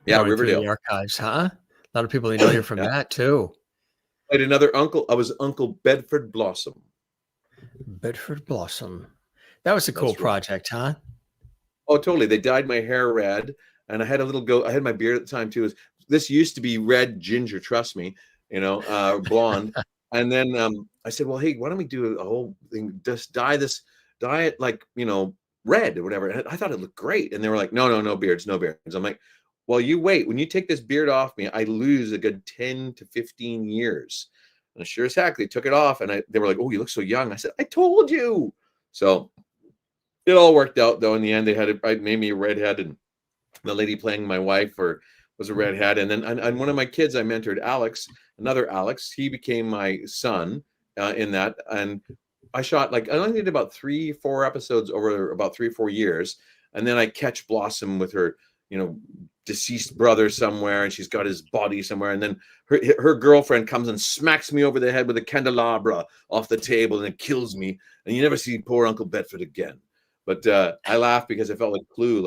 Yeah, Riverdale the archives, huh? A lot of people know you from that too. Played another uncle. I was Uncle Bedford Blossom. Bedford Blossom. That was a cool project, huh? Oh, totally. They dyed my hair red, and I had I had my beard at the time too. This used to be red ginger, trust me, blonde. And then I said, well, hey, why don't we do a whole thing? Just dye it like, red or whatever. And I thought it looked great. And they were like, no beards, no beards. I'm like, well, you wait. When you take this beard off me, I lose a good 10 to 15 years. And sure as heck, they took it off, and they were like, oh, you look so young. I said, I told you. So it all worked out, though. In the end, I made me a redhead, and the lady playing my wife was a redhead. And then and one of my kids I mentored, Alex, another Alex, he became my son in that. And I shot I only did about 3-4 episodes over about 3 or 4 years. And then I catch Blossom with her, deceased brother somewhere, and she's got his body somewhere. And then her girlfriend comes and smacks me over the head with a candelabra off the table and it kills me. And you never see poor Uncle Bedford again. But I laugh because I felt like Clue,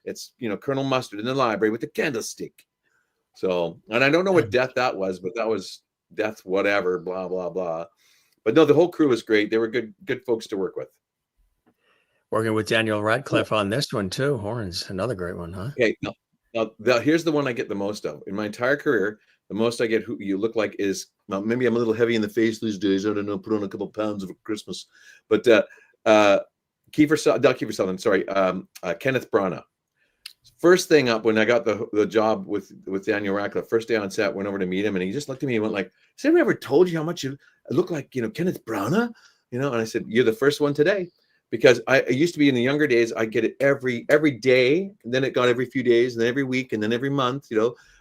it's, Colonel Mustard in the library with the candlestick. So, and I don't know what death that was, but that was death, whatever, blah, blah, blah. But no, the whole crew was great. They were good folks to work with. Working with Daniel Radcliffe on this one too. Horns, another great one, huh? Okay, now here's the one I get the most of. In my entire career, the most I get who you look like is, well, maybe I'm a little heavy in the face these days. I don't know, put on a couple pounds over Christmas. But Kenneth Branagh. First thing up when I got the job with Daniel Radcliffe, first day on set, went over to meet him, and he just looked at me and went like, has anyone ever told you how much you look like, Kenneth Branagh? And I said, you're the first one today. Because I used to be in the younger days, I get it every day, and then it got every few days, and then every week, and then every month,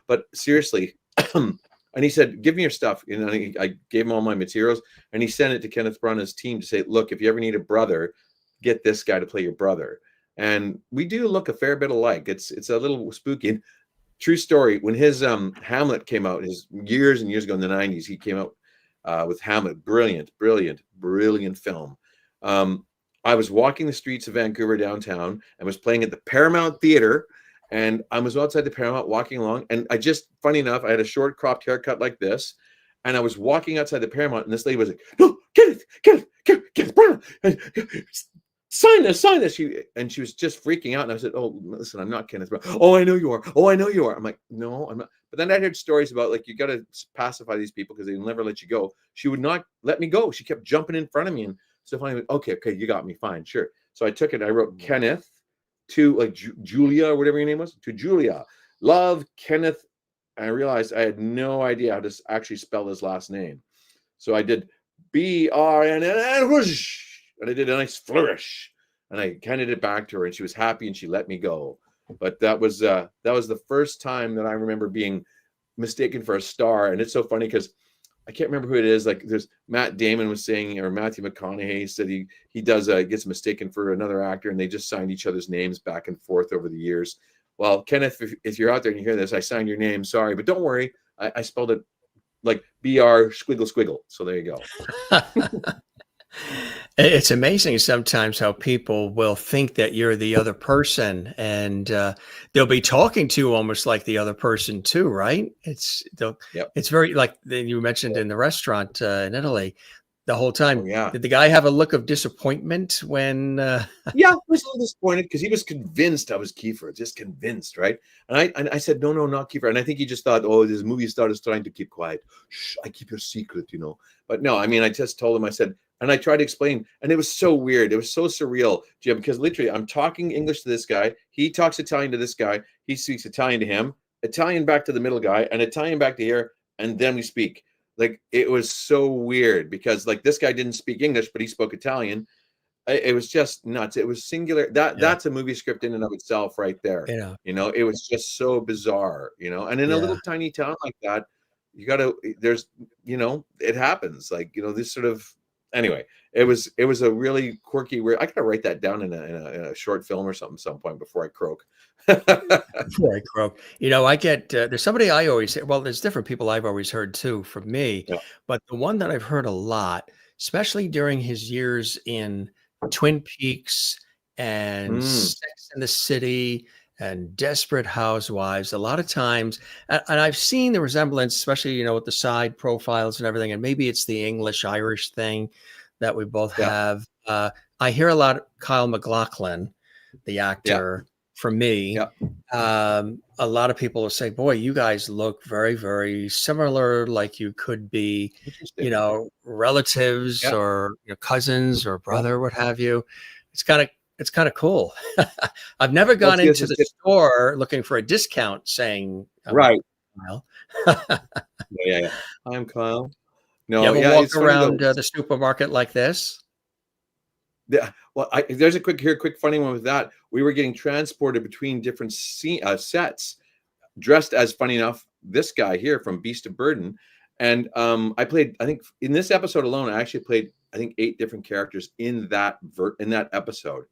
But seriously, and he said, give me your stuff. I gave him all my materials, and he sent it to Kenneth Branagh's team to say, look, if you ever need a brother, get this guy to play your brother. And we do look a fair bit alike. It's a little spooky. True story. When his Hamlet came out, years and years ago in the 90s, he came out with Hamlet. Brilliant film. I was walking the streets of Vancouver downtown and was playing at the Paramount Theater, and I was outside the Paramount walking along, and funny enough, I had a short cropped haircut like this, and I was walking outside the Paramount, and this lady was like, no, Kenneth, Branagh, sign this. She was just freaking out, and I said, oh, listen, I'm not Kenneth Branagh. Oh, I know you are. I'm like, no, I'm not. But then I heard stories about, you got to pacify these people because they'll never let you go. She would not let me go. She kept jumping in front of me, and so finally, okay, you got me, fine, sure. So I took it. I wrote Kenneth to Julia or whatever your name was, to Julia. Love, Kenneth. And I realized I had no idea how to actually spell his last name. So I did BRNN, and I did a nice flourish. And I handed it back to her, and she was happy, and she let me go. But that was the first time that I remember being mistaken for a star. And it's so funny because I can't remember who it is. There's Matt Damon was saying, or Matthew McConaughey said he does gets mistaken for another actor, and they just signed each other's names back and forth over the years. well, Kenneth, if you're out there and you hear this, I signed your name. Sorry, but don't worry. I spelled it like BR squiggle squiggle. So there you go. It's amazing sometimes how people will think that you're the other person, and they'll be talking to you almost like the other person too, right? Yep. It's very like you mentioned in the restaurant in Italy. The whole time, Oh, yeah. did the guy have a look of disappointment when? Yeah, I was a little disappointed because he was convinced I was Kiefer, just convinced, right? And I said, no, not Kiefer. And I think he just thought, oh, this movie star is trying to keep quiet. Shh, I keep your secret, you know. But no, I mean, I just told him, I said, and I tried to explain, and it was so weird. It was so surreal, Jim, because literally I'm talking English to this guy. He talks Italian to this guy. He speaks Italian to him, Italian back to the middle guy, and Italian back to here. And then we speak. Like, it was so weird because like this guy didn't speak English, but he spoke Italian. It was just nuts. It was singular. That's a movie script in and of itself right there. Yeah. You know, it was just so bizarre, you know, and in a little tiny town like that, you gotta, there's, you know, it happens. Like, you know, this sort of, anyway, it was a really quirky, weird, I gotta write that down in a short film or something some point before I croak. Before I croak. You know, I get, there's somebody I always hear, well, there's different people I've always heard too from me, but the one that I've heard a lot, especially during his years in Twin Peaks and Sex and the City and Desperate Housewives, a lot of times, and I've seen the resemblance, especially, you know, with the side profiles and everything, and maybe it's the English-Irish thing that we both have. I hear a lot of Kyle MacLachlan, the actor, for me. A lot of people will say, boy, you guys look very, very similar, like you could be, you know, relatives or you know, cousins or brother, what have you. It's kind of cool. I've never gone into the store looking for a discount saying, right. Kyle. Yeah. I'm Kyle. No, you ever walk around the supermarket like this? Yeah, well, there's a quick funny one with that. We were getting transported between different sets, dressed as, funny enough, this guy here from Beast of Burden, and I played. I think in this episode alone, I actually played, I think, 8 different characters in that episode.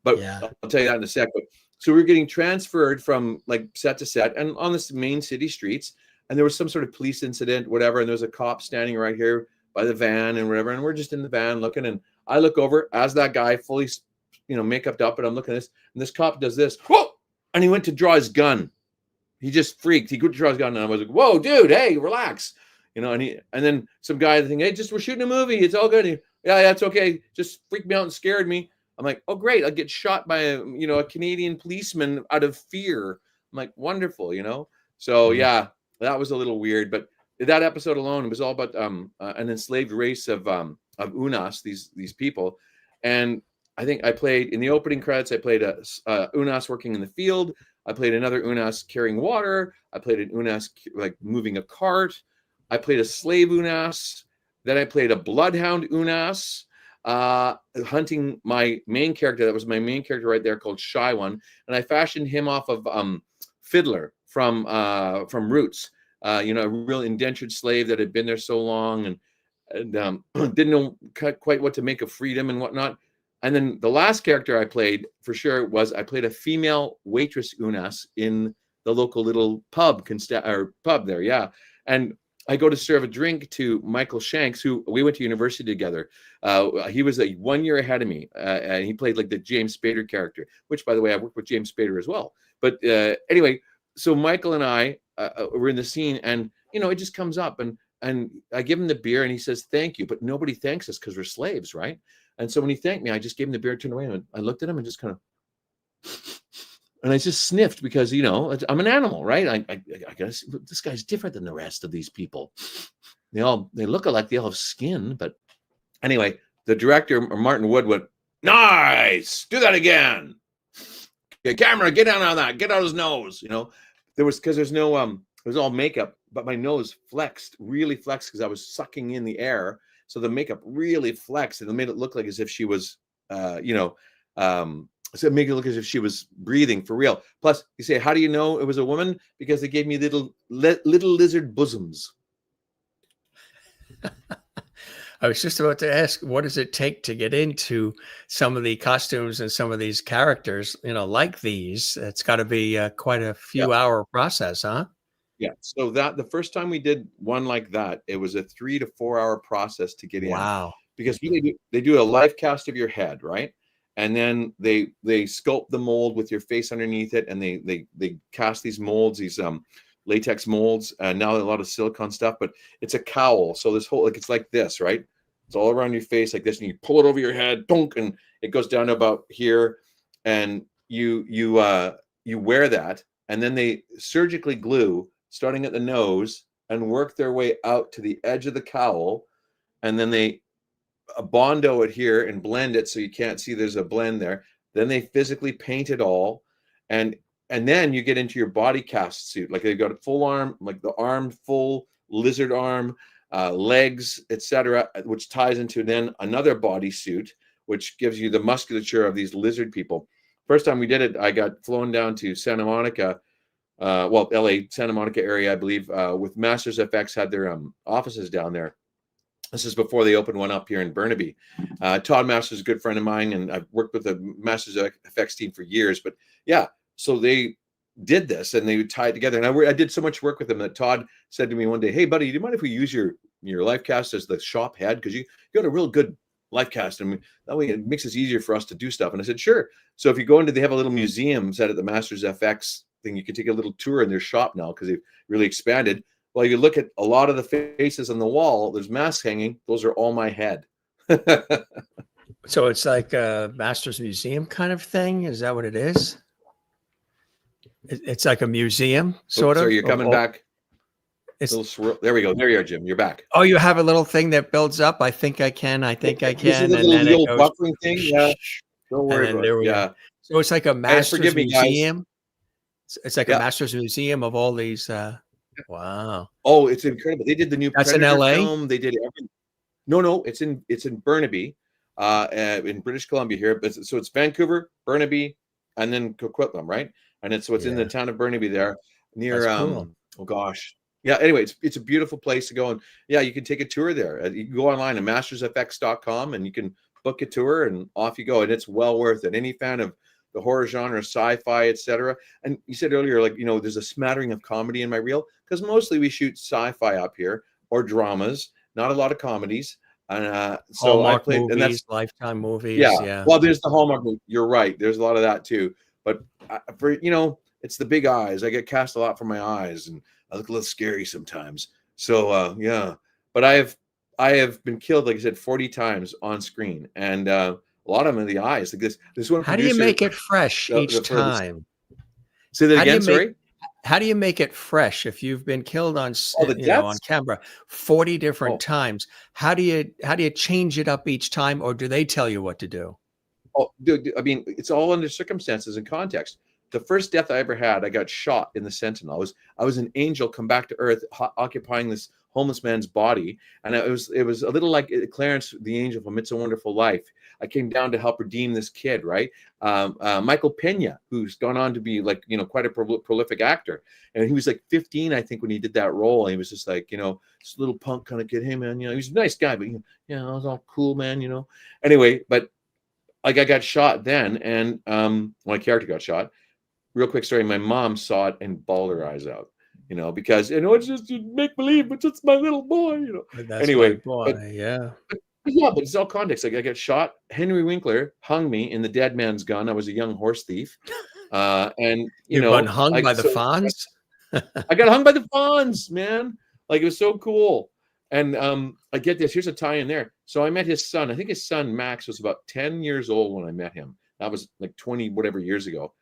But I'll tell you that in a sec. But so we were getting transferred from like set to set, and on this main city streets, and there was some sort of police incident, whatever, and there's a cop standing right here by the van and whatever, and we're just in the van looking, and I look over as that guy fully, you know, makeuped up, and I'm looking at this, and this cop does this, whoa, and he went to draw his gun. He just freaked. He could draw his gun, and I was like, whoa, dude, hey, relax, you know. And then some guy thinking, hey, we're shooting a movie, it's all good. Yeah, it's okay. Just freaked me out and scared me. I'm like, oh great, I'll get shot by a Canadian policeman out of fear. I'm like, wonderful, you know. So yeah, that was a little weird, but that episode alone, it was all about an enslaved race of Unas, these people. And I think I played in the opening credits, I played a Unas working in the field. I played another Unas carrying water. I played an Unas like moving a cart. I played a slave Unas. Then I played a bloodhound Unas, hunting my main character. That was my main character right there, called Shy One. And I fashioned him off of Fiddler from Roots. A real indentured slave that had been there so long and didn't know quite what to make of freedom and whatnot. And then the last character I played for sure was I played a female waitress Unas in the local little pub there. Yeah. And I go to serve a drink to Michael Shanks, who we went to university together. He was 1 year ahead of me, and he played like the James Spader character, which, by the way, I worked with James Spader as well. But anyway, so Michael and I were in the scene, and it just comes up, and I give him the beer, and he says thank you, but nobody thanks us because we're slaves, right? And so when he thanked me, I just gave him the beer, turned away, and I looked at him and just kind of, and I just sniffed because I'm an animal, right? I guess this guy's different than the rest of these people. They look alike, they all have skin, but anyway, the director Martin Wood went, nice, do that again. Okay, camera, get down on that, get out his nose. There was, because there's no it was all makeup, but my nose really flexed because I was sucking in the air. So the makeup really flexed and it made it look like as if she was so it made it look as if she was breathing for real. Plus, you say, how do you know it was a woman? Because they gave me little lizard bosoms. I was just about to ask, what does it take to get into some of the costumes and some of these characters, like these? It's got to be quite a Yeah. few hour process, huh? Yeah. So the first time we did one like that, it was a 3 to 4 hour process to get in, Wow. because they do a live cast of your head, right? And then they sculpt the mold with your face underneath it, and they cast these molds, these latex molds, and now a lot of silicone stuff, but it's a cowl. So this whole, like, it's like this, right? It's all around your face like this, and you pull it over your head, donk, and it goes down to about here, and you wear that, and then they surgically glue, starting at the nose, and work their way out to the edge of the cowl, and then they Bondo it here and blend it so you can't see there's a blend there. Then they physically paint it all, and then you get into your body cast suit. Like they've got a full arm, like the arm, full lizard arm, legs, etc., which ties into then another body suit, which gives you the musculature of these lizard people. First time we did it, I got flown down to Santa Monica, LA, Santa Monica area, I believe, with Masters FX had their offices down there. This is before they opened one up here in Burnaby. Todd Masters is a good friend of mine, and I've worked with the Masters FX team for years. But yeah, so they did this, and they would tie it together. And I did so much work with them that Todd said to me one day, "Hey, buddy, do you mind if we use your life cast as the shop head? Because you got a real good life cast, and that way it makes it easier for us to do stuff." And I said, "Sure." So if you go into, they have a little museum set at the Masters FX thing. You can take a little tour in their shop now because they've really expanded. Well, you look at a lot of the faces on the wall, there's masks hanging. Those are all my head. So it's like a Masters Museum kind of thing. Is that what it is? It's like a museum, sort of. So you're coming back. It's, little swirl. There we go. There you are, Jim. You're back. Oh, you have a little thing that builds up. I think I can. This is and then it goes buffering thing. Yeah. Don't worry about it. Yeah. So it's like a Masters Museum. Guys. It's like a Masters Museum of all these. Wow. Oh, it's incredible. They did the new That's Predator in LA? film. They did everything. No, it's in Burnaby, in British Columbia here. But so it's Vancouver, Burnaby, and then Coquitlam, right? And it's in the town of Burnaby there, near cool. Oh gosh. Yeah, anyway, it's a beautiful place to go, and yeah, you can take a tour there. You can go online at mastersfx.com and you can book a tour, and off you go, and it's well worth it. Any fan of the horror genre, sci-fi, etc. And you said earlier, like, there's a smattering of comedy in my reel, because mostly we shoot sci-fi up here, or dramas, not a lot of comedities. And so Hallmark I played, movies, and that's Lifetime movies. yeah. Well, there's the Hallmark movie. You're right. There's a lot of that too. But for it's the big eyes. I get cast a lot for my eyes, and I look a little scary sometimes. So yeah. But I have been killed, like I said, 40 times on screen, and a lot of them in the eyes. Like this one. How do you make it fresh each time? Say that again. Sorry. How do you make it fresh if you've been killed on on camera 40 different times? How do you change it up each time, or do they tell you what to do? Oh, dude, I mean, it's all under circumstances and context. The first death I ever had, I got shot in the Sentinel. I was an angel come back to Earth, occupying this homeless man's body, and it was a little like Clarence the angel from It's a Wonderful Life. I came down to help redeem this kid, right? Michael Pena, who's gone on to be like quite a prolific actor, and he was like 15, I think, when he did that role. And he was just like this little punk kind of kid. Hey man, he's a nice guy, but I was all cool, man. Anyway, but like I got shot then, and my character got shot. Real quick story: my mom saw it and bawled her eyes out. Because it's just make believe, but it's my little boy. That's anyway, my boy, yeah. But it's all context. Like I got shot. Henry Winkler hung me in The Dead Man's Gun. I was a young horse thief, and you got hung by the fawns. I got hung by the fawns, man. Like it was so cool. And I get this. Here's a tie in there. So I met his son. I think his son Max was about 10 years old when I met him. That was like 20 whatever years ago.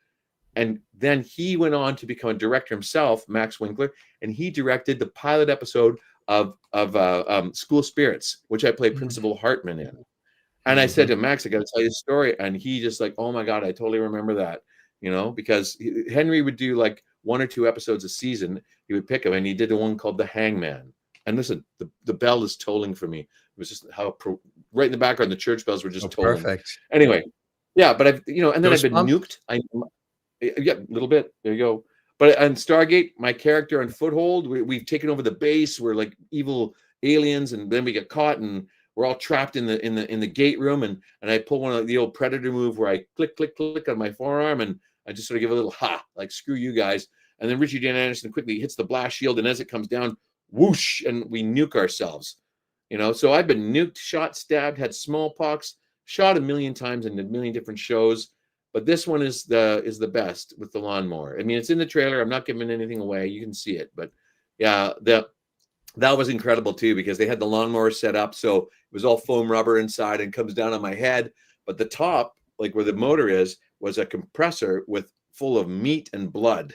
And then he went on to become a director himself, Max Winkler, and he directed the pilot episode of School Spirits, which I played Principal Hartman in. And I said to Max, I got to tell you a story. And he just like, oh my God, I totally remember that, because Henry would do like 1 or 2 episodes a season. He would pick them, and he did the one called The Hangman. And listen, the bell is tolling for me. It was just right in the background, the church bells were just tolling. Perfect. Anyway, yeah, but and then I've been nuked. Yeah, a little bit. There you go. But on Stargate, my character on Foothold, we've taken over the base. We're like evil aliens, and then we get caught, and we're all trapped in the gate room, and I pull one of the old Predator move where I click on my forearm, and I just sort of give a little ha, like screw you guys. And then Richie Dan Anderson quickly hits the blast shield, and as it comes down, whoosh, and we nuke ourselves. So I've been nuked, shot, stabbed, had smallpox, shot a million times in a million different shows, but this one is the best with the lawnmower. I mean, it's in the trailer. I'm not giving anything away. You can see it, but yeah, that was incredible too, because they had the lawnmower set up so it was all foam rubber inside and comes down on my head, but the top, like where the motor is, was a compressor with full of meat and blood.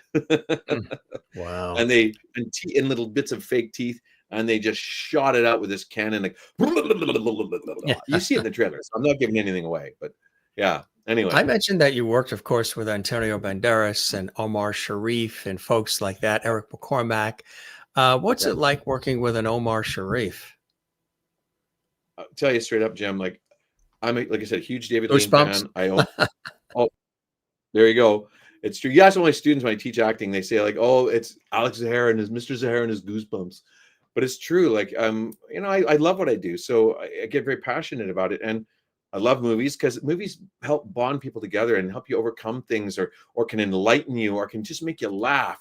Wow. And and little bits of fake teeth, and they just shot it out with this cannon, like you see it in the trailer. So I'm not giving anything away, but yeah. Anyway, I mentioned that you worked, of course, with Antonio Banderas and Omar Sharif and folks like that, Eric McCormack. What's it like working with an Omar Sharif? I'll tell you straight up, Jim, like I said, huge David Lean fan. I own oh, there you go. It's true. You ask all my students when I teach acting, they say like, oh, it's Alex Zahara and his Mr. Zahara and his goosebumps. But it's true. Like, I love what I do. So I get very passionate about it. And I love movies because movies help bond people together and help you overcome things, or can enlighten you, or can just make you laugh,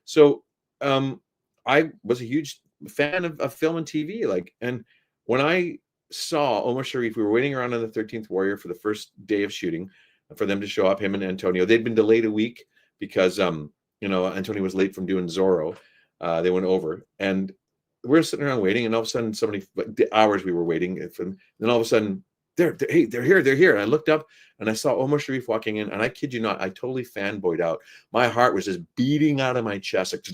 So I was a huge fan of film and TV. And when I saw Omar Sharif, we were waiting around on the 13th Warrior for the first day of shooting for them to show up, him and Antonio. They'd been delayed a week because, Antonio was late from doing Zorro. They went over, and we're sitting around waiting, and all of a sudden the hours we were waiting, and then all of a sudden, they're here. And I looked up and I saw Omar Sharif walking in, and I kid you not, I totally fanboyed out. My heart was just beating out of my chest, like,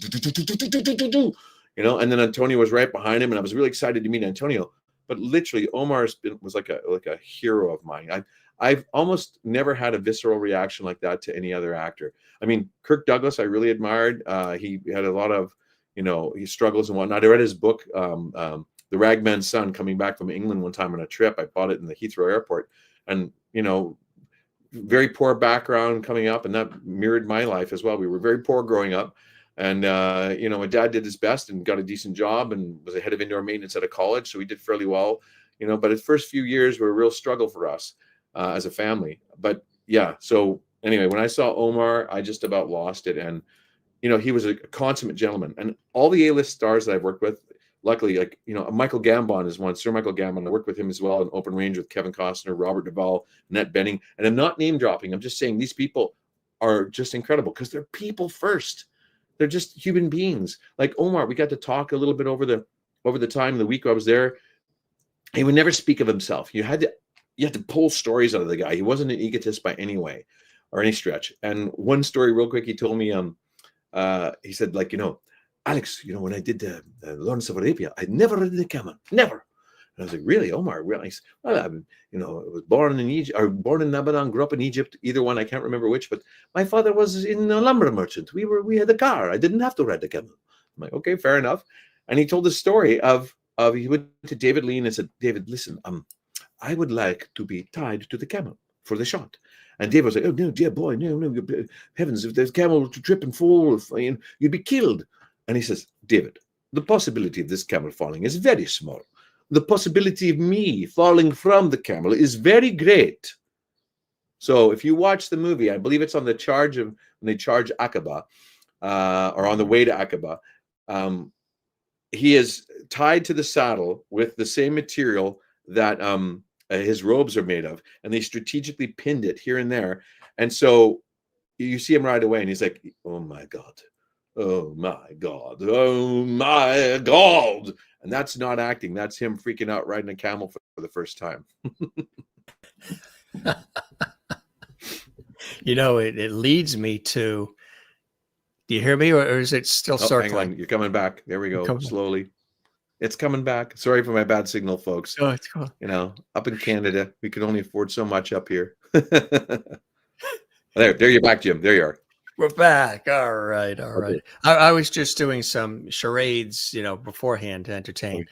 and then Antonio was right behind him, and I was really excited to meet Antonio. But literally, Omar was like a hero of mine. I've almost never had a visceral reaction like that to any other actor. I mean, Kirk Douglas, I really admired. He had a lot of, his struggles and whatnot. I read his book, The Ragman's Son, coming back from England one time on a trip. I bought it in the Heathrow airport, and, very poor background coming up, and that mirrored my life as well. We were very poor growing up. And, my dad did his best and got a decent job and was a head of indoor maintenance at a college. So we did fairly well, but his first few years were a real struggle for us as a family. But yeah, so anyway, when I saw Omar, I just about lost it. And, he was a consummate gentleman. And all the A-list stars that I've worked with, luckily, like, Michael Gambon is one, Sir Michael Gambon. I worked with him as well in Open Range with Kevin Costner, Robert Duvall, Annette Bening. And I'm not name dropping. I'm just saying these people are just incredible because they're people first. They're just human beings. Like Omar, we got to talk a little bit over the time, the week I was there. He would never speak of himself. You had to pull stories out of the guy. He wasn't an egotist by any way or any stretch. And one story real quick, he told me, he said, like, Alex, when I did Lawrence of Arabia, I never read the Camel, never. And I was like, really, Omar? Really? Well, I was born in Egypt, or born in Lebanon, grew up in Egypt. Either one, I can't remember which. But my father was in a lumber merchant. We had a car. I didn't have to ride the camel. I'm like, okay, fair enough. And he told the story of he went to David Lean and said, David, listen, I would like to be tied to the camel for the shot. And David was like, oh no, dear boy, no, heavens, if there's camel to trip and fall, you'd be killed. And he says, David, the possibility of this camel falling is very small. The possibility of me falling from the camel is very great. So if you watch the movie, I believe it's on the charge of, when they charge Aqaba, or on the way to Aqaba, he is tied to the saddle with the same material that his robes are made of, and they strategically pinned it here and there. And so you see him right away, and he's like, oh my God. Oh my God. Oh my God. And that's not acting. That's him freaking out riding a camel for the first time. It leads me to, do you hear me, or is it still circling? Hang on. You're coming back. There we go. Slowly. It's coming back. Sorry for my bad signal, folks. Oh, it's cool. Up in Canada, we can only afford so much up here. There you're back, Jim. There you are. We're back. All right. Okay. I was just doing some charades, beforehand to entertain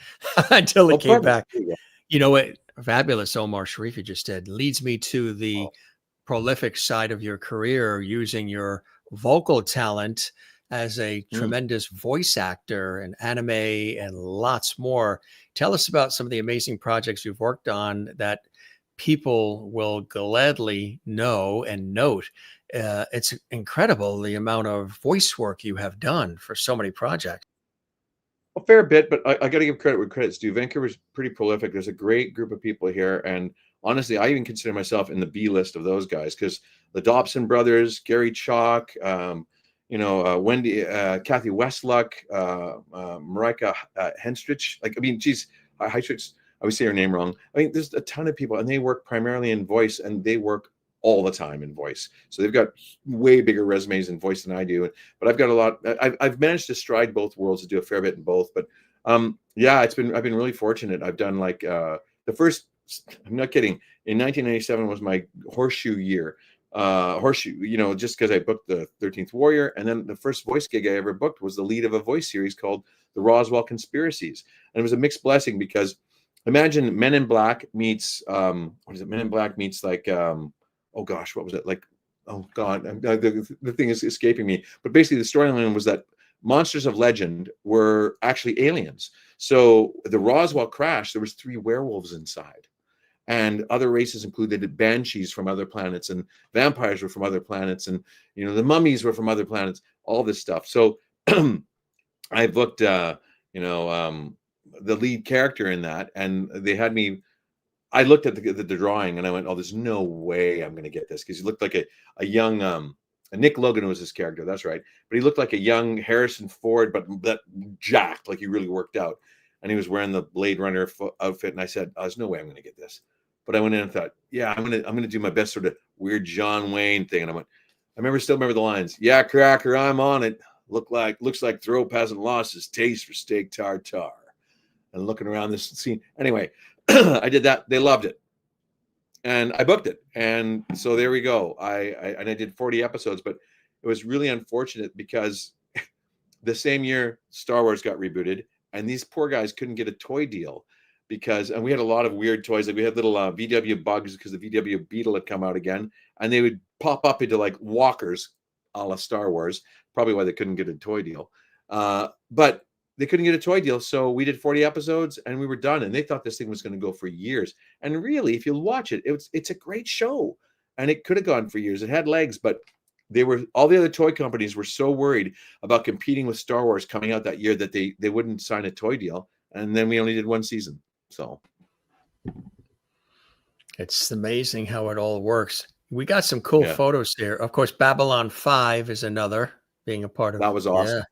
until it came back. What fabulous Omar Sharif you just did leads me to the prolific side of your career, using your vocal talent as a tremendous voice actor and anime and lots more. Tell us about some of the amazing projects you've worked on that people will gladly know and note. It's incredible the amount of voice work you have done for so many projects. A fair bit, but I got to give credit where credit's due. Vancouver's pretty prolific. There's a great group of people here, and honestly, I even consider myself in the B list of those guys, because the Dobson brothers, Gary Chalk, Wendy, Kathy Westluck, Marika Henstrich. Like, I mean, geez, I always say her name wrong. I mean, there's a ton of people, and they work primarily in voice, and they work all the time in voice. So they've got way bigger resumes in voice than I do. But I've got a lot. I've managed to stride both worlds, to do a fair bit in both. But yeah, I've been really fortunate. I've done like the first. I'm not kidding. In 1997 was my horseshoe year. Just because I booked the 13th Warrior, and then the first voice gig I ever booked was the lead of a voice series called The Roswell Conspiracies, and it was a mixed blessing, because imagine Men in Black meets Men in Black meets like oh gosh, what was it like? Oh God, the thing is escaping me. But basically, the storyline was that monsters of legend were actually aliens. So the Roswell crash, there was 3 werewolves inside. And other races included banshees from other planets, and vampires were from other planets, and the mummies were from other planets, all this stuff. So I booked the lead character in that, and they had me. I looked at the drawing, and I went, "Oh, there's no way I'm going to get this," because he looked like a young Nick Logan was his character. That's right, but he looked like a young Harrison Ford, but that jacked, like he really worked out, and he was wearing the Blade Runner outfit. And I said, "Oh, there's no way I'm going to get this." But I went in and thought, "Yeah, I'm gonna do my best sort of weird John Wayne thing." And I went, still remember the lines. "Yeah, cracker, I'm on it. Looks like Thrope hasn't lost his taste for steak tartare." And looking around this scene, anyway, I did that. They loved it, and I booked it. And so there we go. I did 40 episodes, but it was really unfortunate because the same year Star Wars got rebooted, and these poor guys couldn't get a toy deal. And we had a lot of weird toys. Like we had little VW bugs, because the VW Beetle had come out again, and they would pop up into like walkers, a la Star Wars. Probably why they couldn't get a toy deal. But they couldn't get a toy deal, so we did 40 episodes, and we were done. And they thought this thing was going to go for years. And really, if you watch it, it's a great show, and it could have gone for years. It had legs, but all the other toy companies were so worried about competing with Star Wars coming out that year that they wouldn't sign a toy deal. And then we only did 1 season. So it's amazing how it all works. We got some cool photos there. Of course, Babylon 5 is another, being a part of that was awesome.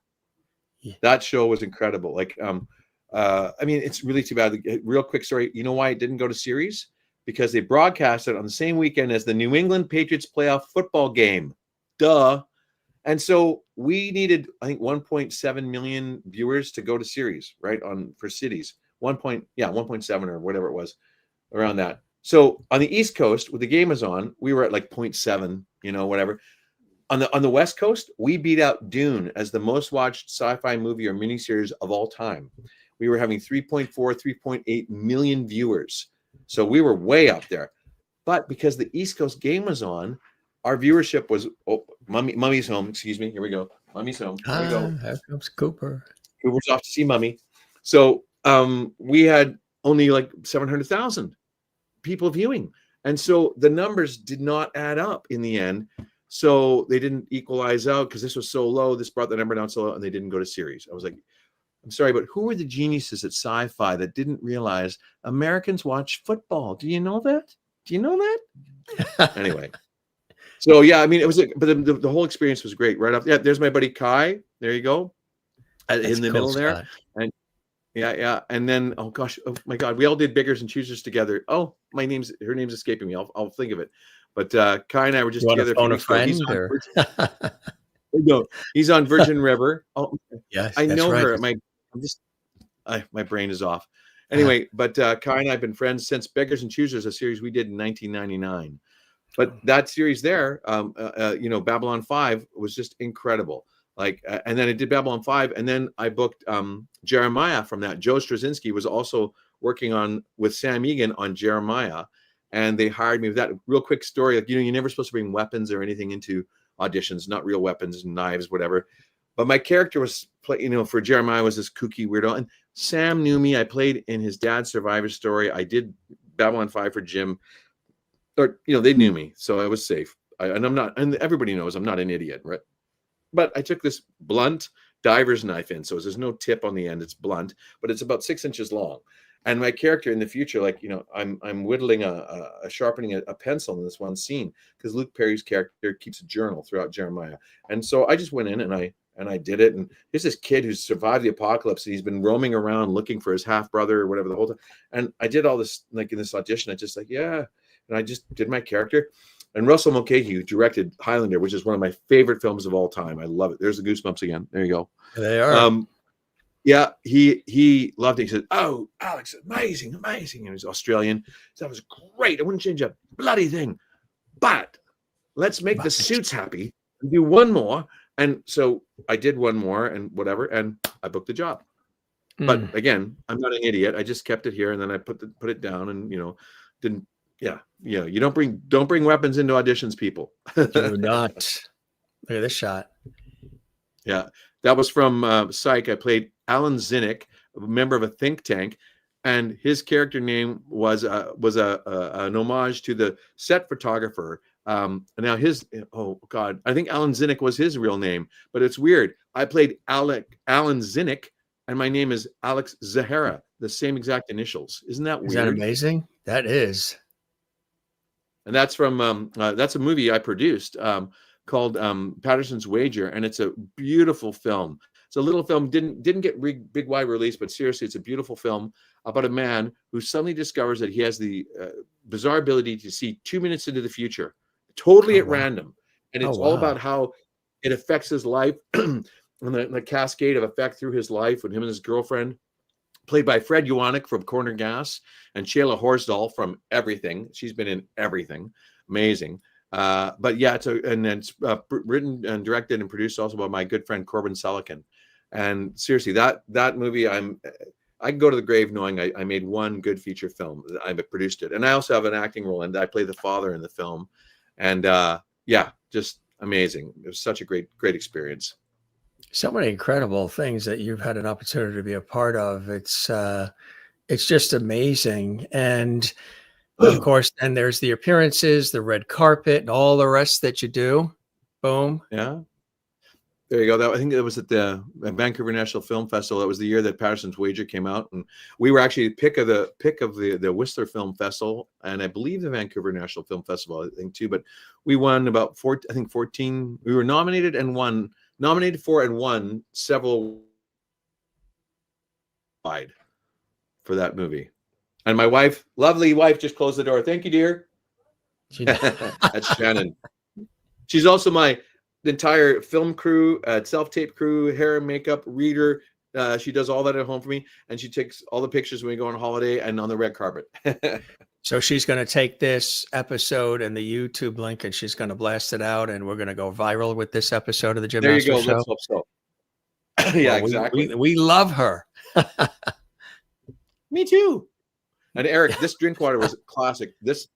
Yeah. That show was incredible. Like, I mean, it's really too bad. Real quick story. You know why it didn't go to series? Because they broadcast it on the same weekend as the New England Patriots playoff football game. Duh. And so we needed, I think, 1.7 million viewers to go to series, right? For cities. 1.7 or whatever it was, around that. So on the East Coast, with the game was on, we were at like 0.7, whatever. On the West Coast, we beat out Dune as the most watched sci-fi movie or miniseries of all time. We were having 3.4, 3.8 million viewers. So we were way up there. But because the East Coast game was on, our viewership was, Mummy's home. Excuse me. Here we go. Mummy's home. Here we go. Here comes Cooper. Cooper's off to see Mummy. So we had only like 700,000 people viewing. And so the numbers did not add up in the end. So they didn't equalize out because this was so low. This brought the number down so low, and they didn't go to series. I was like, I'm sorry, but who were the geniuses at Sci-Fi that didn't realize Americans watch football? Do you know that? Anyway. So yeah, I mean, it was but the whole experience was great. Right off. Yeah, there's my buddy Kai. There you go. That's in the middle there. And yeah. And then, oh gosh, oh my God, we all did Biggers and Choosers together. Oh, her name's escaping me. I'll think of it. But Kai and I were just together. Phone a friend, no, he's on Virgin River. Oh, yes, I know her. My brain is off. Anyway, but Kai and I have been friends since Beggars and Choosers, a series we did in 1999. But that series there, Babylon 5 was just incredible. Like, and then I did Babylon 5, and then I booked Jeremiah from that. Joe Straczynski was also working with Sam Egan on Jeremiah, and they hired me with that. Real quick story, like, you're never supposed to bring weapons or anything into auditions, not real weapons, knives, whatever. But my character was, for Jeremiah was this kooky weirdo. And Sam knew me. I played in his dad's Survivor Story. I did Babylon 5 for Jim. Or, they knew me, so I was safe. And everybody knows I'm not an idiot, right? But I took this blunt diver's knife in. So there's no tip on the end. It's blunt, but it's about 6 inches long. And my character in the future, I'm whittling sharpening a pencil in this one scene because Luke Perry's character keeps a journal throughout Jeremiah. And so I just went in and I did it. And here's this kid who's survived the apocalypse. And he's been roaming around looking for his half brother or whatever the whole time. And I did all this, in this audition, I just yeah. And I just did my character. And Russell Mulcahy, who directed Highlander, which is one of my favorite films of all time. I love it. There's the goosebumps again. There you go. They are. Yeah, he loved it. He said, "Oh, Alex, amazing. And he's Australian. So that was great. I wouldn't change a bloody thing. But let's make the suits happy and do one more." And so I did one more and whatever, and I booked the job. But again, I'm not an idiot. I just kept it here, and then I put it down, and didn't. Yeah. You don't bring weapons into auditions, people. Do not. Look at this shot. Yeah, that was from Psych. I played Alan Zinnick, a member of a think tank, and his character name was an homage to the set photographer. Now I think Alan Zinnick was his real name, but it's weird. I played Alan Zinnick, and my name is Alex Zahara, the same exact initials. Isn't that weird? Is that amazing? That is. And that's from that's a movie I produced called Patterson's Wager, and it's a beautiful film. It's a little film, didn't get big wide release, but seriously, it's a beautiful film about a man who suddenly discovers that he has the bizarre ability to see 2 minutes into the future, totally at random, and it's all about how it affects his life and the cascade of effect through his life with him and his girlfriend, played by Fred Uwanek from Corner Gas and Shayla Horsdal from Everything. She's been in everything, amazing. But yeah, it's written and directed and produced also by my good friend Corbin Selican. And seriously, that movie, I can go to the grave knowing I made one good feature film. I produced it, and I also have an acting role, and I play the father in the film. And just amazing. It was such a great experience. So many incredible things that you've had an opportunity to be a part of. It's just amazing. And of course, then there's the appearances, the red carpet, and all the rest that you do. Boom. Yeah. There you go. I think it was at the Vancouver National Film Festival. That was the year that Patterson's Wager came out, and we were actually pick of the Whistler Film Festival, and I believe the Vancouver National Film Festival, I think too. But we won about 14. We were nominated for and won several wide for that movie. And my wife, lovely wife, just closed the door. Thank you, dear. That's Shannon. She's also my entire film crew, self-tape crew, hair and makeup, reader. She does all that at home for me, and she takes all the pictures when we go on holiday and on the red carpet. So she's going to take this episode and the YouTube link, and she's going to blast it out, and we're going to go viral with this episode of the Jim Master Show. There you go. Let's hope so. Yeah, well, exactly. We love her. Me too. And Eric, this drink water was classic. This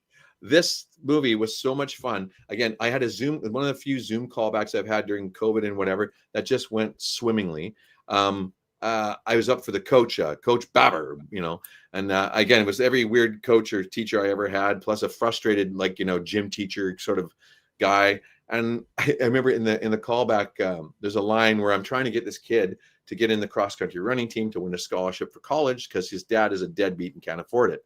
movie was so much fun. Again, I had one of the few Zoom callbacks I've had during COVID and whatever that just went swimmingly. I was up for the coach, Coach Babber, and again, it was every weird coach or teacher I ever had, plus a frustrated, gym teacher sort of guy. And I remember in the callback, there's a line where I'm trying to get this kid to get in the cross country running team to win a scholarship for college because his dad is a deadbeat and can't afford it.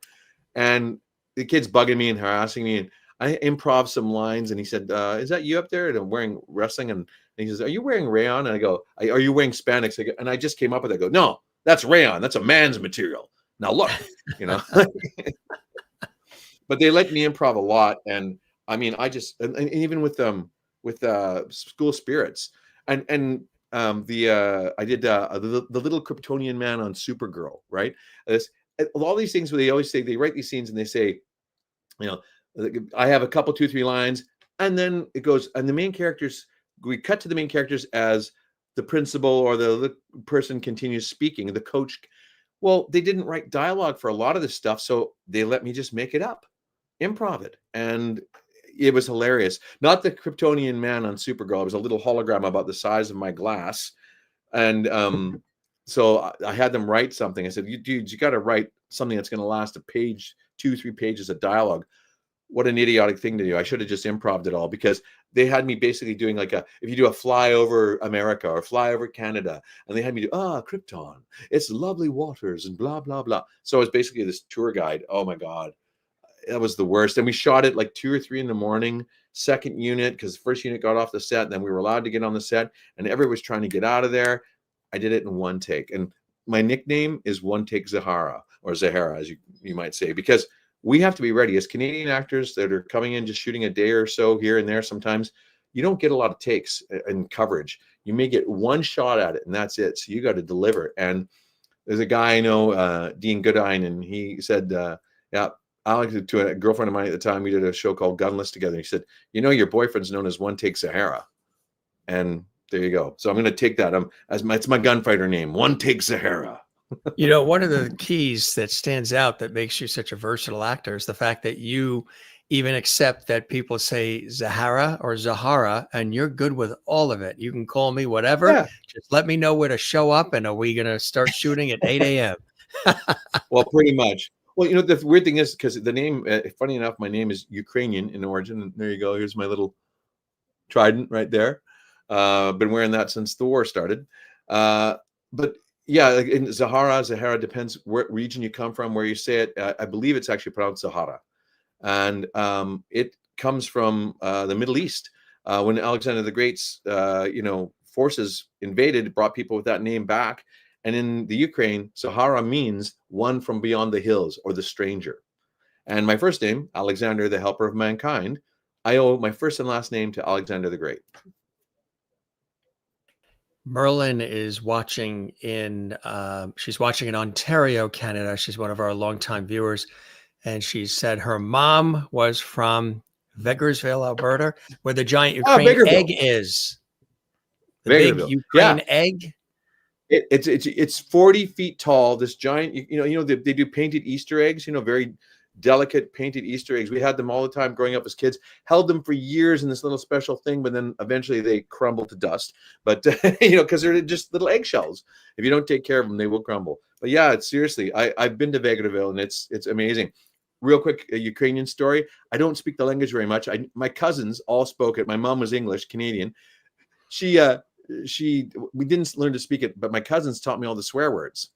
And the kid's bugging me and harassing me, and I improv some lines, and he said, "Is that you up there?" And I'm wearing wrestling, and he says, "Are you wearing rayon?" And I go, "Are you wearing spandex?" And I just came up with it. I go, "No, that's rayon. That's a man's material. Now look, But they let me improv a lot, and I mean, I just and even with School Spirits, and I did the little Kryptonian man on Supergirl, right? All these things where they always say, they write these scenes and they say, I have a couple, 2-3 lines, and then it goes, and the main characters, we cut to the main characters as the principal or the person continues speaking, the coach. Well, they didn't write dialogue for a lot of this stuff, so they let me just make it up, improv it, and it was hilarious. Not the Kryptonian man on Supergirl. It was a little hologram about the size of my glass, And so I had them write something. I said, "You dudes, you got to write something that's going to last a page, 2-3 pages of dialogue." What an idiotic thing to do. I should have just improv'd it all, because they had me basically doing like if you do a flyover America or flyover Canada, and they had me do, Krypton, it's lovely waters and blah, blah, blah. So I was basically this tour guide. Oh my God. That was the worst. And we shot it like 2 or 3 in the morning, second unit, because the first unit got off the set. And then we were allowed to get on the set, and everyone was trying to get out of there. I did it in one take. And my nickname is One Take Zahara, or Zahara, as you might say, because we have to be ready as Canadian actors that are coming in just shooting a day or so here and there. Sometimes you don't get a lot of takes and coverage. You may get one shot at it, and that's it. So you got to deliver. And there's a guy I know, Dean Goodine, and he said, yeah, Alex, to a girlfriend of mine at the time, we did a show called Gunless together. He said, your boyfriend's known as One Take Zahara. And there you go. So I'm going to take that. It's my gunfighter name, One Take Zahara. One of the keys that stands out that makes you such a versatile actor is the fact that you even accept that people say Zahara or Zahara, and you're good with all of it. You can call me whatever. Yeah. Just let me know where to show up, and are we going to start shooting at 8 a.m.? Well, pretty much. Well, the weird thing is, because the name, funny enough, my name is Ukrainian in origin. And there you go. Here's my little trident right there. Been wearing that since the war started. But yeah, like in Zahara depends what region you come from, where you say it. I believe it's actually pronounced Zahara. And it comes from the Middle East. When Alexander the Great's, forces invaded, brought people with that name back. And in the Ukraine, Zahara means one from beyond the hills, or the stranger. And my first name, Alexander, the helper of mankind, I owe my first and last name to Alexander the Great. Merlin is watching she's watching in Ontario, Canada. She's one of our longtime viewers. And she said her mom was from Vegersville, Alberta, where the giant Ukraine egg is. The big Ukraine egg. It's 40 feet tall. This giant, they do painted Easter eggs, very delicate painted Easter eggs. We had them all the time growing up as kids, held them for years in this little special thing, but then eventually they crumble to dust. But, because they're just little eggshells. If you don't take care of them, they will crumble. But yeah, it's seriously, I've been to Vegreville, and it's amazing. Real quick, a Ukrainian story. I don't speak the language very much. My cousins all spoke it. My mom was English, Canadian. We didn't learn to speak it, but my cousins taught me all the swear words.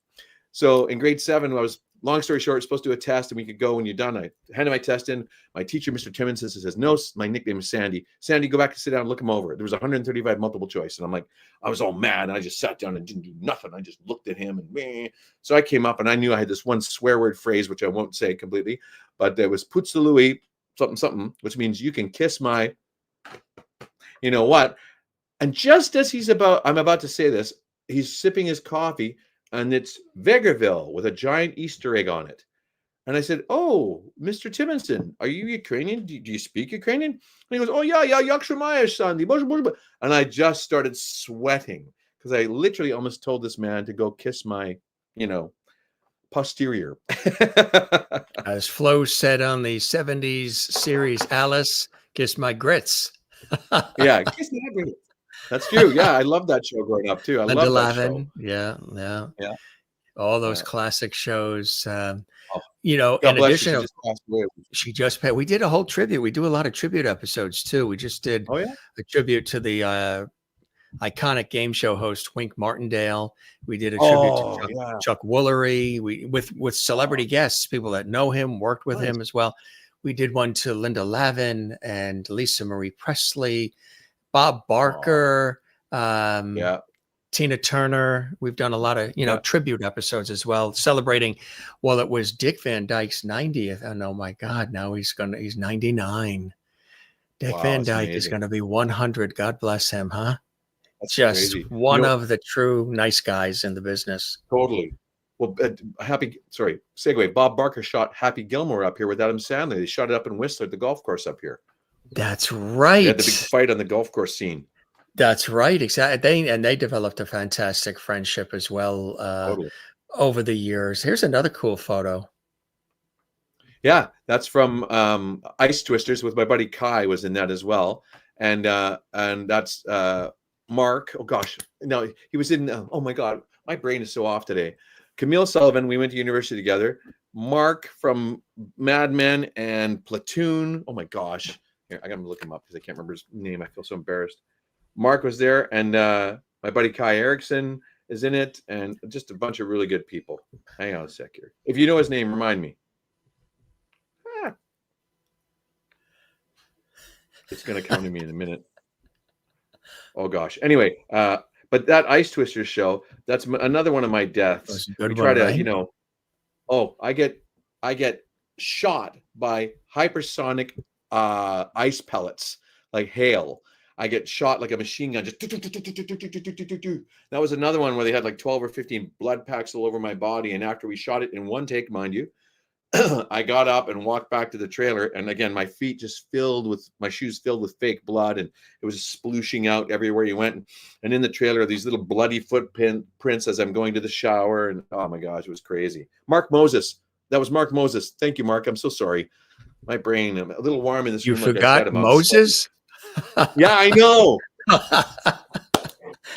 So in grade 7, long story short, supposed to do a test, and we could go when you're done. I handed my test in. My teacher, Mr. Timmons, says, "No, my nickname is Sandy. Sandy, go back and sit down and look them over." There was 135 multiple choice. And I'm like, I was all mad. And I just sat down and didn't do nothing. I just looked at him, and meh. So I came up, and I knew I had this one swear word phrase, which I won't say completely, but it was Putsalui, something, something, which means you can kiss my, you know what? And just as I'm about to say this, he's sipping his coffee, and it's Vegreville with a giant Easter egg on it. And I said, "Oh, Mr. Timonson, are you Ukrainian? Do you speak Ukrainian?" And he goes, "Oh, yeah, Yakshmaya, Sandy." And I just started sweating, because I literally almost told this man to go kiss my, posterior. As Flo said on the 70s series Alice, kiss my grits. Yeah, kiss my grits. That's true. Yeah, I love that show growing up too. I love that show. Yeah. All those classic shows. God in bless addition, she just passed away. we did a whole tribute. We do a lot of tribute episodes too. We just did a tribute to the iconic game show host Wink Martindale. We did a tribute to Chuck Woolery. With celebrity guests, people that know him, worked with him as well. We did one to Linda Lavin and Lisa Marie Presley, Bob Barker, Tina Turner. We've done a lot of tribute episodes as well, celebrating. Well, it was Dick Van Dyke's 90th. And oh my God, now he's 99. Dick Van Dyke is going to be 100. God bless him, huh? That's just crazy. One of the true nice guys in the business. Totally. Well, segue. Bob Barker shot Happy Gilmore up here with Adam Sandler. They shot it up in Whistler, the golf course up here. That's right. They had the big fight on the golf course scene. That's right. Exactly. They developed a fantastic friendship as well over the years. Here's another cool photo. Yeah, that's from Ice Twisters with my buddy Kai was in that as well. And that's Mark. Oh gosh, no, he was in. Oh my God, my brain is so off today. Camille Sullivan. We went to university together. Mark from Mad Men and Platoon. Oh my gosh, here I gotta look him up because I can't remember his name. I feel so embarrassed. Mark was there, and my buddy Kai Erickson is in it, and just a bunch of really good people. Hang on a sec here. If you know his name, remind me. It's going to come to me in a minute. Oh gosh. Anyway, but that Ice Twister show, that's another one of my deaths. We try to, you know, I get shot by hypersonic ice pellets, like hail. I get shot like a machine gun. Just that was another one where they had like 12 or 15 blood packs all over my body. And after we shot it in one take, mind you, I got up and walked back to the trailer. And again, my feet just my shoes filled with fake blood. And it was splooshing out everywhere you went. And in the trailer, these little bloody footprints as I'm going to the shower. And oh my gosh, it was crazy. Mark Moses. That was Mark Moses. Thank you, Mark. I'm so sorry. My brain, I'm a little warm in this room. You forgot Moses? Yeah, I know.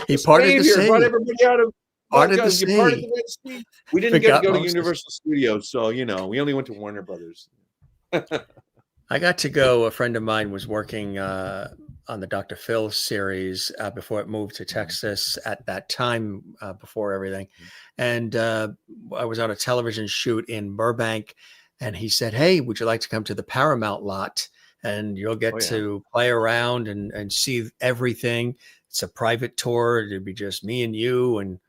He parted the sea. Brought everybody out of Parted the sea. We didn't get to go to Universal Studios, so you know, we only went to Warner Brothers. I got to go. A friend of mine was working on the Dr. Phil series before it moved to Texas at that time, before everything. And I was on a television shoot in Burbank, and he said, "Hey, would you like to come to the Paramount lot? And you'll get to play around and see everything. It's a private tour. It'd be just me and you, and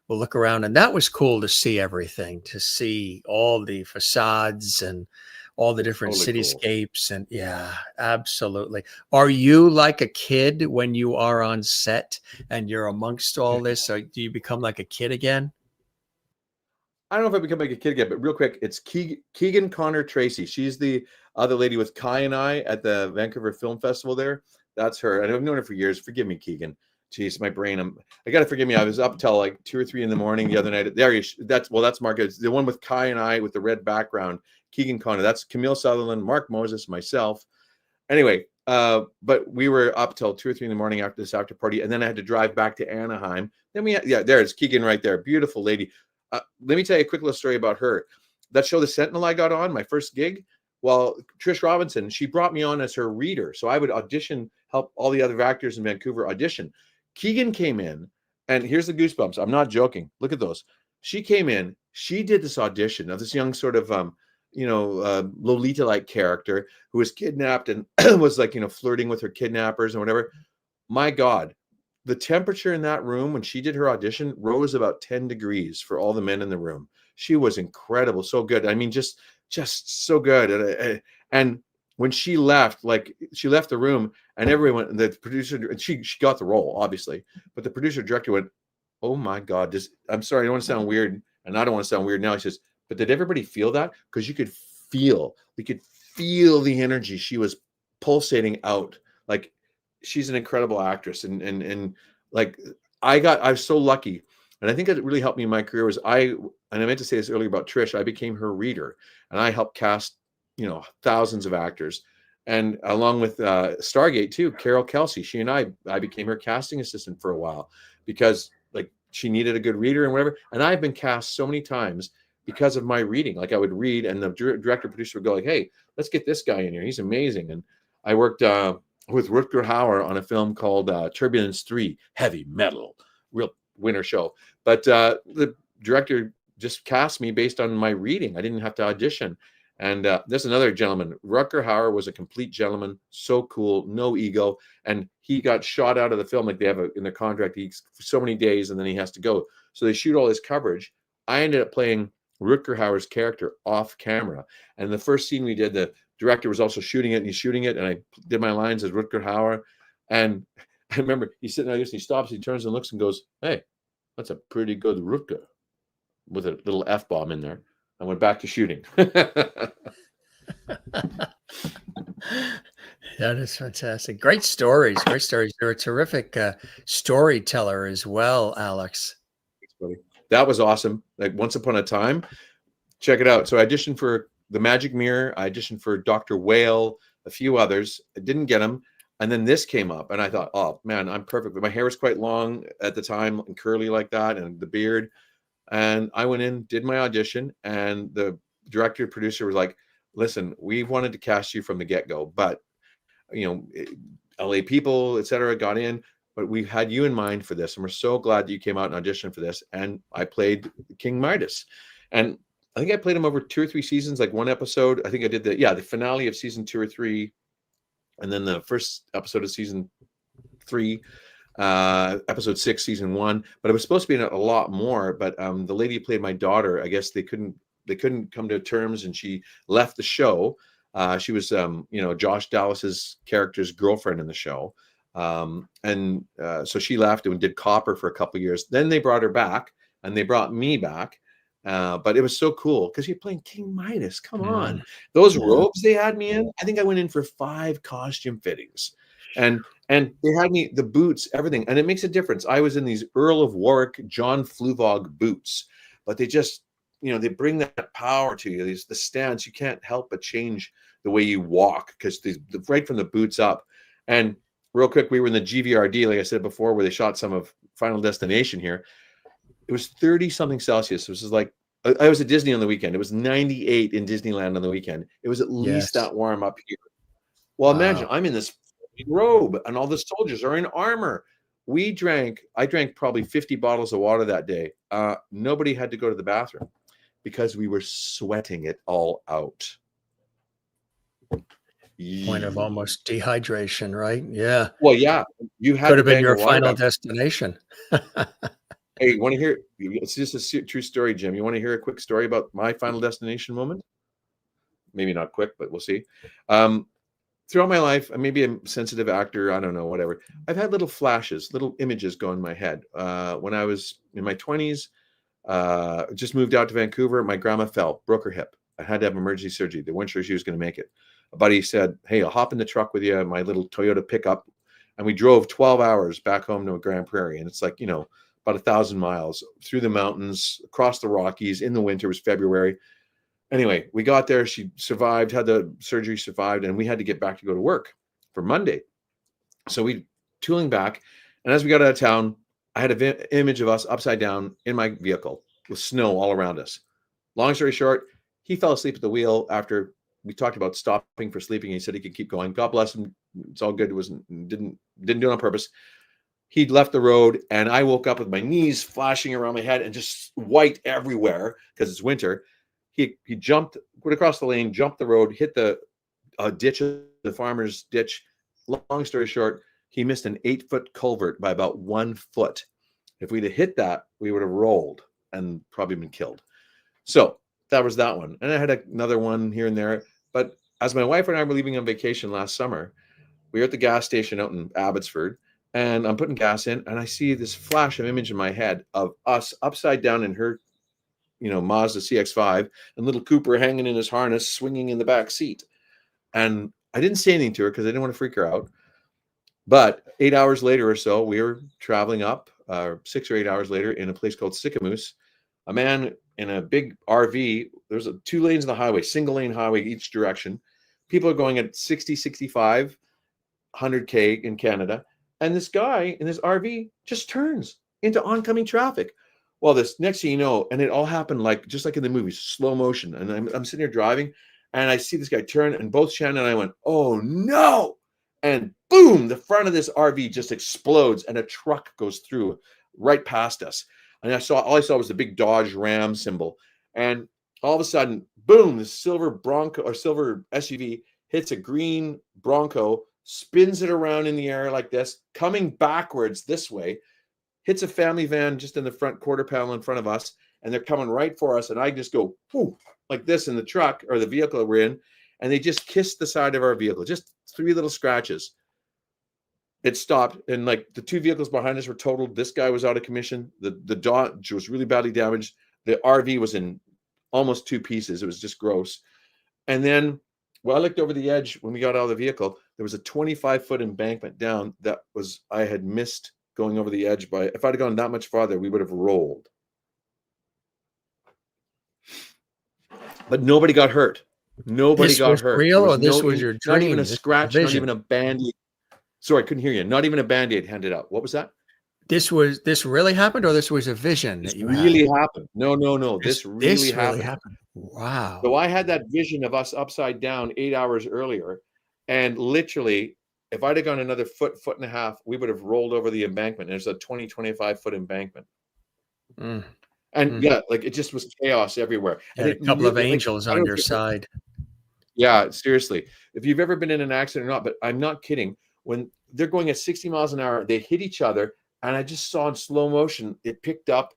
we'll look around." And that was cool to see everything, to see all the facades and all the different cityscapes. Cool. And yeah, absolutely. Are you like a kid when you are on set and you're amongst all this? Or do you become like a kid again? I don't know if I become like a kid again, but real quick, it's Keegan Connor Tracy. She's the other lady with Kai and I at the Vancouver Film Festival there. That's her. And I've known her for years. Forgive me, Keegan. Jeez, my brain. I got to forgive me. I was up till like 2 or 3 in the morning the other night. That's Mark. It's the one with Kai and I with the red background. Keegan Connor. That's Camille Sutherland, Mark Moses, myself. Anyway, but we were up till 2 or 3 in the morning after this after party. And then I had to drive back to Anaheim. Then there's Keegan right there. Beautiful lady. Let me tell you a quick little story about her. That show, The Sentinel, I got on, my first gig. Well, Trish Robinson, she brought me on as her reader. So I would audition, help all the other actors in Vancouver audition. Keegan came in, and here's the goosebumps. I'm not joking. Look at those. She came in. She did this audition of this young sort of, Lolita-like character who was kidnapped and was like, flirting with her kidnappers and whatever. My God. The temperature in that room when she did her audition rose about 10 degrees for all the men in the room. She was incredible. So good. I mean, just so good. And when she left, she left the room and everyone, the producer, and she got the role, obviously, but the producer director went, "Oh my God, I'm sorry, I don't want to sound weird. And I don't want to sound weird now." He says, "But did everybody feel that?" Because we could feel the energy. She was pulsating out. Like, she's an incredible actress. And like, I was so lucky. And I think that it really helped me in my career and I meant to say this earlier about Trish, I became her reader and I helped cast, thousands of actors. And along with Stargate too, Carol Kelsey, she and I became her casting assistant for a while because like she needed a good reader and whatever. And I've been cast so many times because of my reading. Like I would read and the director producer would go like, "Hey, let's get this guy in here. He's amazing." And I worked with Rutger Hauer on a film called Turbulence 3, Heavy Metal, real winter show. But the director just cast me based on my reading. I didn't have to audition. And there's another gentleman. Rutger Hauer was a complete gentleman, so cool, no ego. And he got shot out of the film. Like they have in their contract, for so many days and then he has to go. So they shoot all his coverage. I ended up playing Rutger Hauer's character off camera. And the first scene we did, the director was also shooting it and he's shooting it. And I did my lines as Rutger Hauer. And I remember he's sitting there, he stops, he turns and looks and goes, "Hey, that's a pretty good Rutger," with a little F-bomb in there. I went back to shooting. That is fantastic. Great stories. You're a terrific storyteller as well, Alex. Thanks, buddy. That was awesome. Like Once Upon a Time. Check it out. So I auditioned for The Magic Mirror. I auditioned for Dr. Whale, a few others. I didn't get them. And then this came up, and I thought, oh man, I'm perfect. My hair was quite long at the time and curly like that, and the beard. And I went in, did my audition, and the director, producer was like, listen, we wanted to cast you from the get-go, but LA people, etc., got in, but we had you in mind for this, and we're so glad that you came out and auditioned for this. And I played King Midas, and I think I played him over 2 or 3 seasons, like one episode. I think I did the finale of season 2 or 3, and then the first episode of season 3, episode 6, season 1. But it was supposed to be in a lot more. But the lady who played my daughter, I guess they couldn't come to terms, and she left the show. She was, Josh Dallas's character's girlfriend in the show. So she left and did Copper for a couple of years. Then they brought her back, and they brought me back. But it was so cool because you're playing King Midas. Come on. Those robes they had me in, I think I went in for 5 costume fittings. And they had me, the boots, everything. And it makes a difference. I was in these Earl of Warwick, John Fluvog boots, but they just, they bring that power to you. The stance, you can't help but change the way you walk because right from the boots up. And real quick, we were in the GVRD, like I said before, where they shot some of Final Destination here. It was 30 something Celsius. This was like, I was at Disney on the weekend. It was 98 in Disneyland on the weekend. It was at least that warm up here. Well, imagine I'm in this robe and all the soldiers are in armor. I drank probably 50 bottles of water that day. Nobody had to go to the bathroom because we were sweating it all out. Point of almost dehydration, right? Yeah. Well, yeah. You had could have been your final destination. Hey, you want to hear? It's just a true story, Jim. You want to hear a quick story about my final destination moment? Maybe not quick, but we'll see. Throughout my life, maybe I'm a sensitive actor. I don't know, whatever. I've had little flashes, little images go in my head. When I was in my 20s, just moved out to Vancouver. My grandma fell, broke her hip. I had to have emergency surgery. They weren't sure she was going to make it. A buddy said, hey, I'll hop in the truck with you, my little Toyota pickup. And we drove 12 hours back home to Grand Prairie. And it's like, about 1,000 miles through the mountains, across the Rockies. In the winter, it was February. Anyway, we got there. She survived, had the surgery, survived, and we had to get back to go to work for Monday. So we tooling back. And as we got out of town, I had an image of us upside down in my vehicle with snow all around us. Long story short, he fell asleep at the wheel after we talked about stopping for sleeping. He said he could keep going. God bless him. It's all good. It didn't do it on purpose. He'd left the road, and I woke up with my knees flashing around my head and just white everywhere because it's winter. He jumped, went across the lane, jumped the road, hit the ditch, the farmer's ditch. Long story short, he missed an 8-foot culvert by about 1 foot. If we'd have hit that, we would have rolled and probably been killed. So that was that one. And I had another one here and there. But as my wife and I were leaving on vacation last summer, we were at the gas station out in Abbotsford, and I'm putting gas in, and I see this flash of image in my head of us upside down in her, Mazda CX-5, and little Cooper hanging in his harness, swinging in the back seat. And I didn't say anything to her because I didn't want to freak her out. But 8 hours later or so, we were traveling up, 6 or 8 hours later, in a place called Sycamoose. A man in a big RV. There's 2 lanes of the highway, single lane highway each direction. People are going at 60, 65, 100K in Canada. And this guy in this RV just turns into oncoming traffic. Well, this next thing you know, and it all happened just like in the movies, slow motion. And I'm sitting here driving, and I see this guy turn, and both Shannon and I went, oh no. And boom, the front of this RV just explodes, and a truck goes through right past us. And all I saw was the big Dodge Ram symbol. And all of a sudden, boom, the silver Bronco or silver SUV hits a green Bronco, spins it around in the air like this, coming backwards this way, hits a family van just in the front quarter panel in front of us, and they're coming right for us. And I just go, whoo, like this in the truck or the vehicle that we're in, and they just kissed the side of our vehicle, just 3 little scratches. It stopped, and the 2 vehicles behind us were totaled. This guy was out of commission. The Dodge was really badly damaged. The RV was in almost 2 pieces. It was just gross. And then, I looked over the edge when we got out of the vehicle. There was a 25-foot embankment down that I had missed going over the edge by. If I'd have gone that much farther, we would have rolled. But nobody got hurt. Nobody got hurt. Real, or this was your dream? Not even a scratch, not even a band-aid. Sorry, I couldn't hear you. Not even a Band-Aid handed out. What was that? This really happened, or this was a vision This that you really had? happened. No. This really happened. Wow. So I had that vision of us upside down 8 hours earlier, and literally, if I'd have gone another foot and a half, we would have rolled over the embankment. There's a 25 foot embankment. And yeah, like it just was chaos everywhere. And and a couple of angels I on don't your think- side. Yeah, seriously. If you've ever been in an accident or not, but I'm not kidding. When they're going at 60 miles an hour, they hit each other, and I just saw in slow motion, it picked up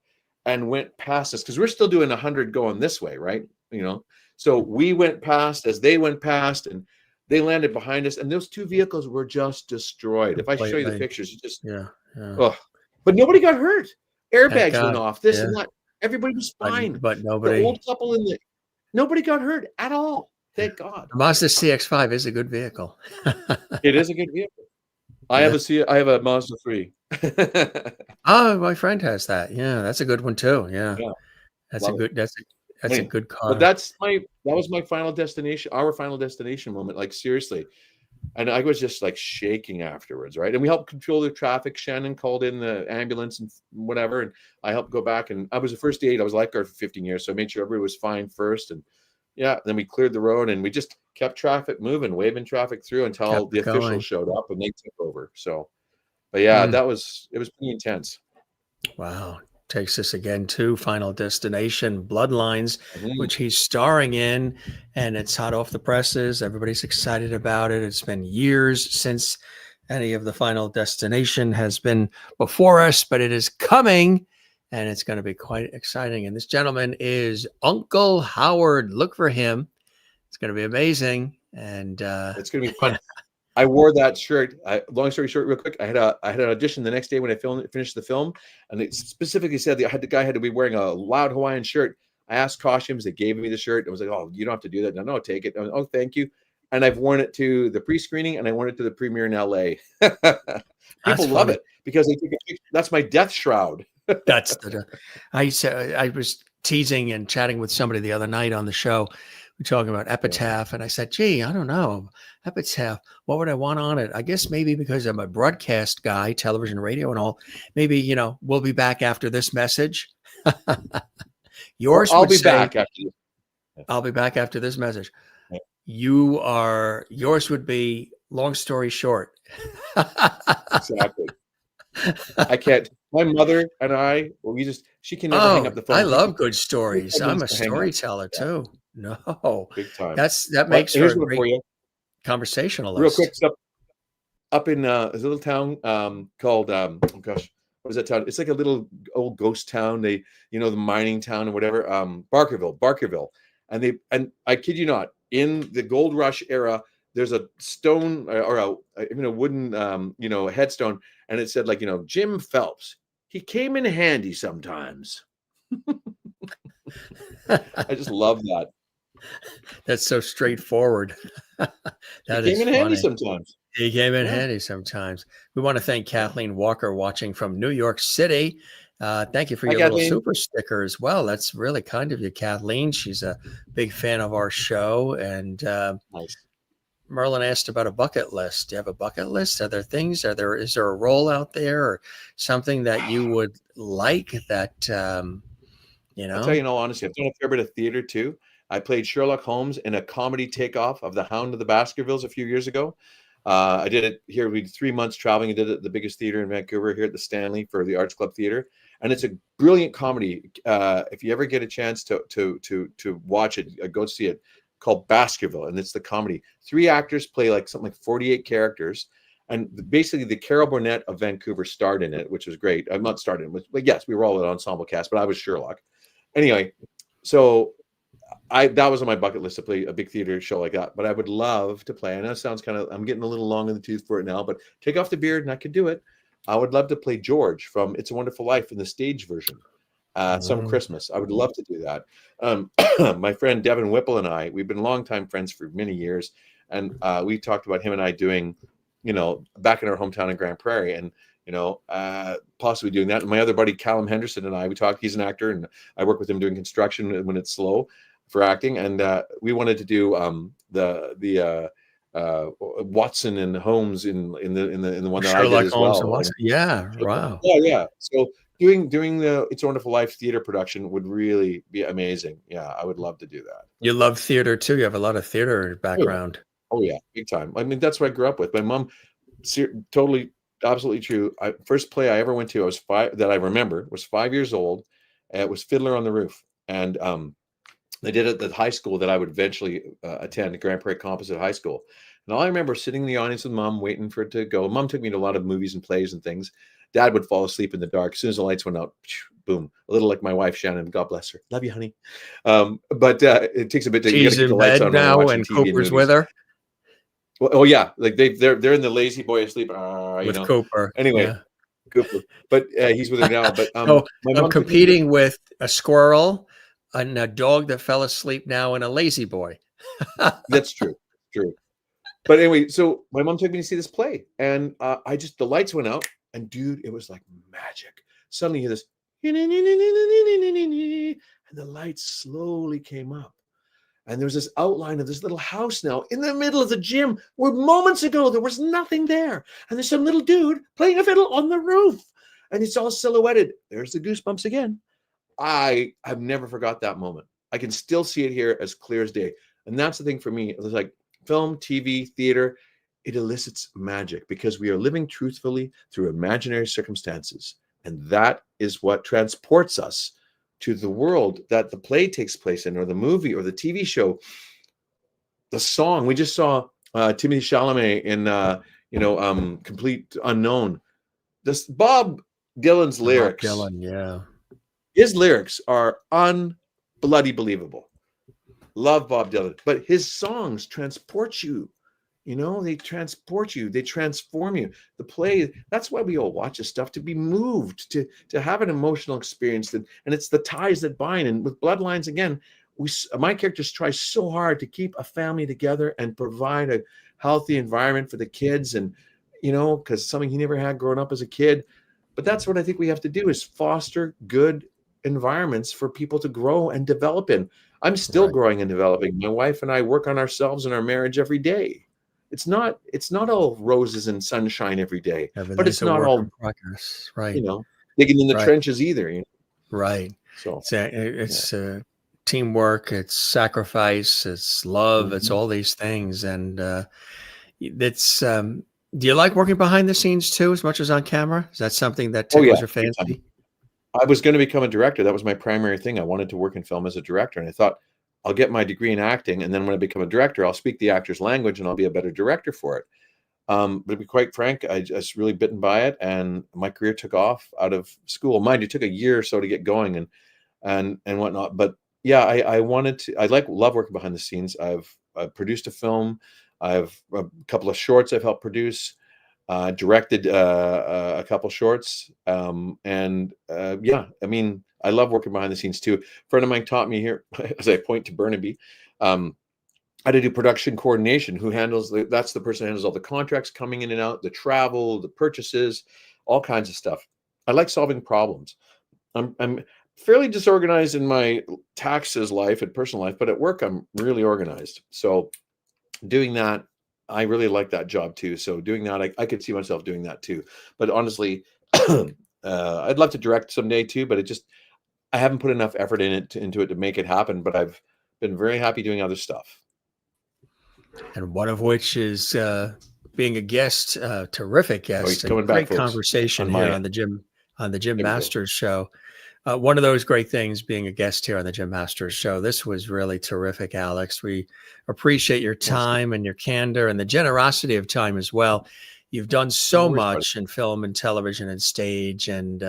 and went past us because we're still doing 100 going this way, right? So we went past as they went past, and they landed behind us, and those two vehicles were just destroyed. If I show you the pictures, you just oh, but nobody got hurt. Airbags went off. This and that. Everybody was fine. But nobody. The old couple nobody got hurt at all. Thank God. The Mazda CX-5 is a good vehicle. It is a good vehicle. I have a Mazda 3. Oh, my friend has that. Yeah, that's a good one too. Yeah. That's a good car. But that was my final destination, our final destination moment. Like seriously. And I was just like shaking afterwards, right? And we helped control the traffic. Shannon called in the ambulance and whatever, and I helped go back. And I was the first aid. I was a lifeguard for 15 years, so I made sure everybody was fine first. And then we cleared the road, and we just kept traffic moving, waving traffic through until the officials showed up and they took over. So, but it was pretty intense. Wow. Takes us again to Final Destination Bloodlines, which he's starring in, and it's hot off the presses. Everybody's excited about it. It's been years since any of the Final Destination has been before us, but it is coming, and it's going to be quite exciting. And this gentleman is Uncle Howard. Look for him. It's going to be amazing, and it's going to be fun. I wore that shirt. Long story short, real quick, I had an audition the next day when I finished the film, and it specifically said the guy had to be wearing a loud Hawaiian shirt. I asked costumes, they gave me the shirt. I was like, "Oh, you don't have to do that." No, take it. Oh, thank you. And I've worn it to the pre-screening, and I worn it to the premiere in LA. People love it because they take a picture. That's my death shroud. I was teasing and chatting with somebody the other night on the show. We're talking about epitaph, and I said, "Gee, I don't know, epitaph. What would I want on it? I guess maybe because I'm a broadcast guy, television, radio, and all. Maybe we'll be back after this message." Yours. I'll be back after you. I'll be back after this message. Yeah. Yours would be long story short. Exactly. I can't. My mother and I, she can never hang up the phone. I love good stories. I'm a storyteller too. No, big time. That makes for a great conversationalist. Real quick, up in there's a little town called what is that town? It's like a little old ghost town. They, the mining town and whatever. Barkerville, and I kid you not, in the gold rush era, there's a stone or a wooden headstone, and it said Jim Phelps. He came in handy sometimes. I just love that. That's so straightforward. He came in handy sometimes. He came in handy sometimes. We want to thank Kathleen Walker watching from New York City. Thank you for your little super sticker as well. That's really kind of you, Kathleen. She's a big fan of our show. And nice. Merlin asked about a bucket list. Do you have a bucket list? Are there things? Is there a role out there or something that you would like that, I'll tell you in all honesty, I've done a fair bit of theater too. I played Sherlock Holmes in a comedy takeoff of The Hound of the Baskervilles a few years ago. I did it here. We did 3 months traveling. I did it at the biggest theater in Vancouver here at the Stanley for the Arts Club Theater. And it's a brilliant comedy. If you ever get a chance to watch it, go see it, called Baskerville. And it's the comedy. 3 actors play something like 48 characters. And basically the Carol Burnett of Vancouver starred in it, which was great. I'm not starred in it, but yes, we were all an ensemble cast, but I was Sherlock. Anyway, so that was on my bucket list to play a big theater show like that. But I would love to play. I know it sounds I'm getting a little long in the tooth for it now, but take off the beard and I could do it. I would love to play George from It's a Wonderful Life in the stage version. Some Christmas. I would love to do that. My friend Devin Whipple and I, we've been longtime friends for many years. And we talked about him and I doing, back in our hometown in Grand Prairie and, possibly doing that. And my other buddy, Callum Henderson, and I, we talked, he's an actor and I work with him doing construction when it's slow for acting. And we wanted to do Watson and Holmes in the one that I did Sherlock as Holmes and well. Watson. Yeah, wow. Yeah. So doing the It's a Wonderful Life theater production would really be amazing. Yeah, I would love to do that. You love theater too. You have a lot of theater background. Oh yeah, big time. I mean, that's what I grew up with. My mom, totally, absolutely true. First play I ever went to, I was 5, that I remember, was 5 years old. It was Fiddler on the Roof, and they did it at the high school that I would eventually attend, Grand Prairie Composite High School. And all I remember sitting in the audience with Mom, waiting for it to go. Mom took me to a lot of movies and plays and things. Dad would fall asleep in the dark. As soon as the lights went out, boom, a little like my wife, Shannon, God bless her. Love you, honey. But it takes a bit to get the lights on now when and TV Cooper's with her. Well, oh yeah, like they're in the lazy boy asleep. With Cooper. Anyway, yeah. Cooper, but he's with her now. But so I'm competing with a squirrel and a dog that fell asleep now and a lazy boy. That's true. But anyway, so my mom took me to see this play, and the lights went out, and dude, it was like magic. Suddenly you hear this, and the lights slowly came up. And there was this outline of this little house now in the middle of the gym where moments ago there was nothing there. And there's some little dude playing a fiddle on the roof. And it's all silhouetted. There's the goosebumps again. I have never forgot that moment. I can still see it here as clear as day. And that's the thing for me. It was like film, TV, theater. It elicits magic because we are living truthfully through imaginary circumstances. And that is what transports us to the world that the play takes place in, or the movie, or the TV show. The song we just saw, Timothée Chalamet in Complete Unknown. This Bob Dylan's lyrics. Bob Dylan, yeah. His lyrics are unbloody believable. Love Bob Dylan, but his songs transport you. They transport you. They transform you. The play, that's why we all watch this stuff, to be moved, to have an emotional experience. And it's the ties that bind. And with Bloodlines, again, my characters try so hard to keep a family together and provide a healthy environment for the kids. And, because something he never had growing up as a kid. But that's what I think we have to do, is foster good environments for people to grow and develop in. I'm still growing and developing. My wife and I work on ourselves and our marriage every day. It's not all roses and sunshine every day, but it's not all progress, right? Digging in the trenches either. Right. So it's teamwork, it's sacrifice, it's love, it's all these things, and it's. Do you like working behind the scenes too, as much as on camera? Is that something that tickles your fancy? I was going to become a director. That was my primary thing. I wanted to work in film as a director, and I thought, I'll get my degree in acting, and then when I become a director, I'll speak the actor's language, and I'll be a better director for it. But to be quite frank, I just really bitten by it, and my career took off out of school. Mind you, it took a year or so to get going and whatnot. But yeah, I wanted to. Love working behind the scenes. I've produced a film. I've a couple of shorts I've helped produce. Directed a couple shorts, I mean, I love working behind the scenes too. A friend of mine taught me here, as I point to Burnaby, how to do production coordination. That's the person who handles all the contracts coming in and out, the travel, the purchases, all kinds of stuff. I like solving problems. I'm fairly disorganized in my taxes life and personal life, but at work I'm really organized. So doing that, I really like that job too. So doing that, I could see myself doing that too. But honestly, I'd love to direct someday too, but I haven't put enough effort into it to make it happen. But I've been very happy doing other stuff. And one of which is being a guest, terrific guest, and great conversation here on the Jim Masters show. One of those great things being a guest here on the Jim Masters show. This was really terrific, Alex. We appreciate your time and your candor and the generosity of time as well. You've done so much in film and television and stage and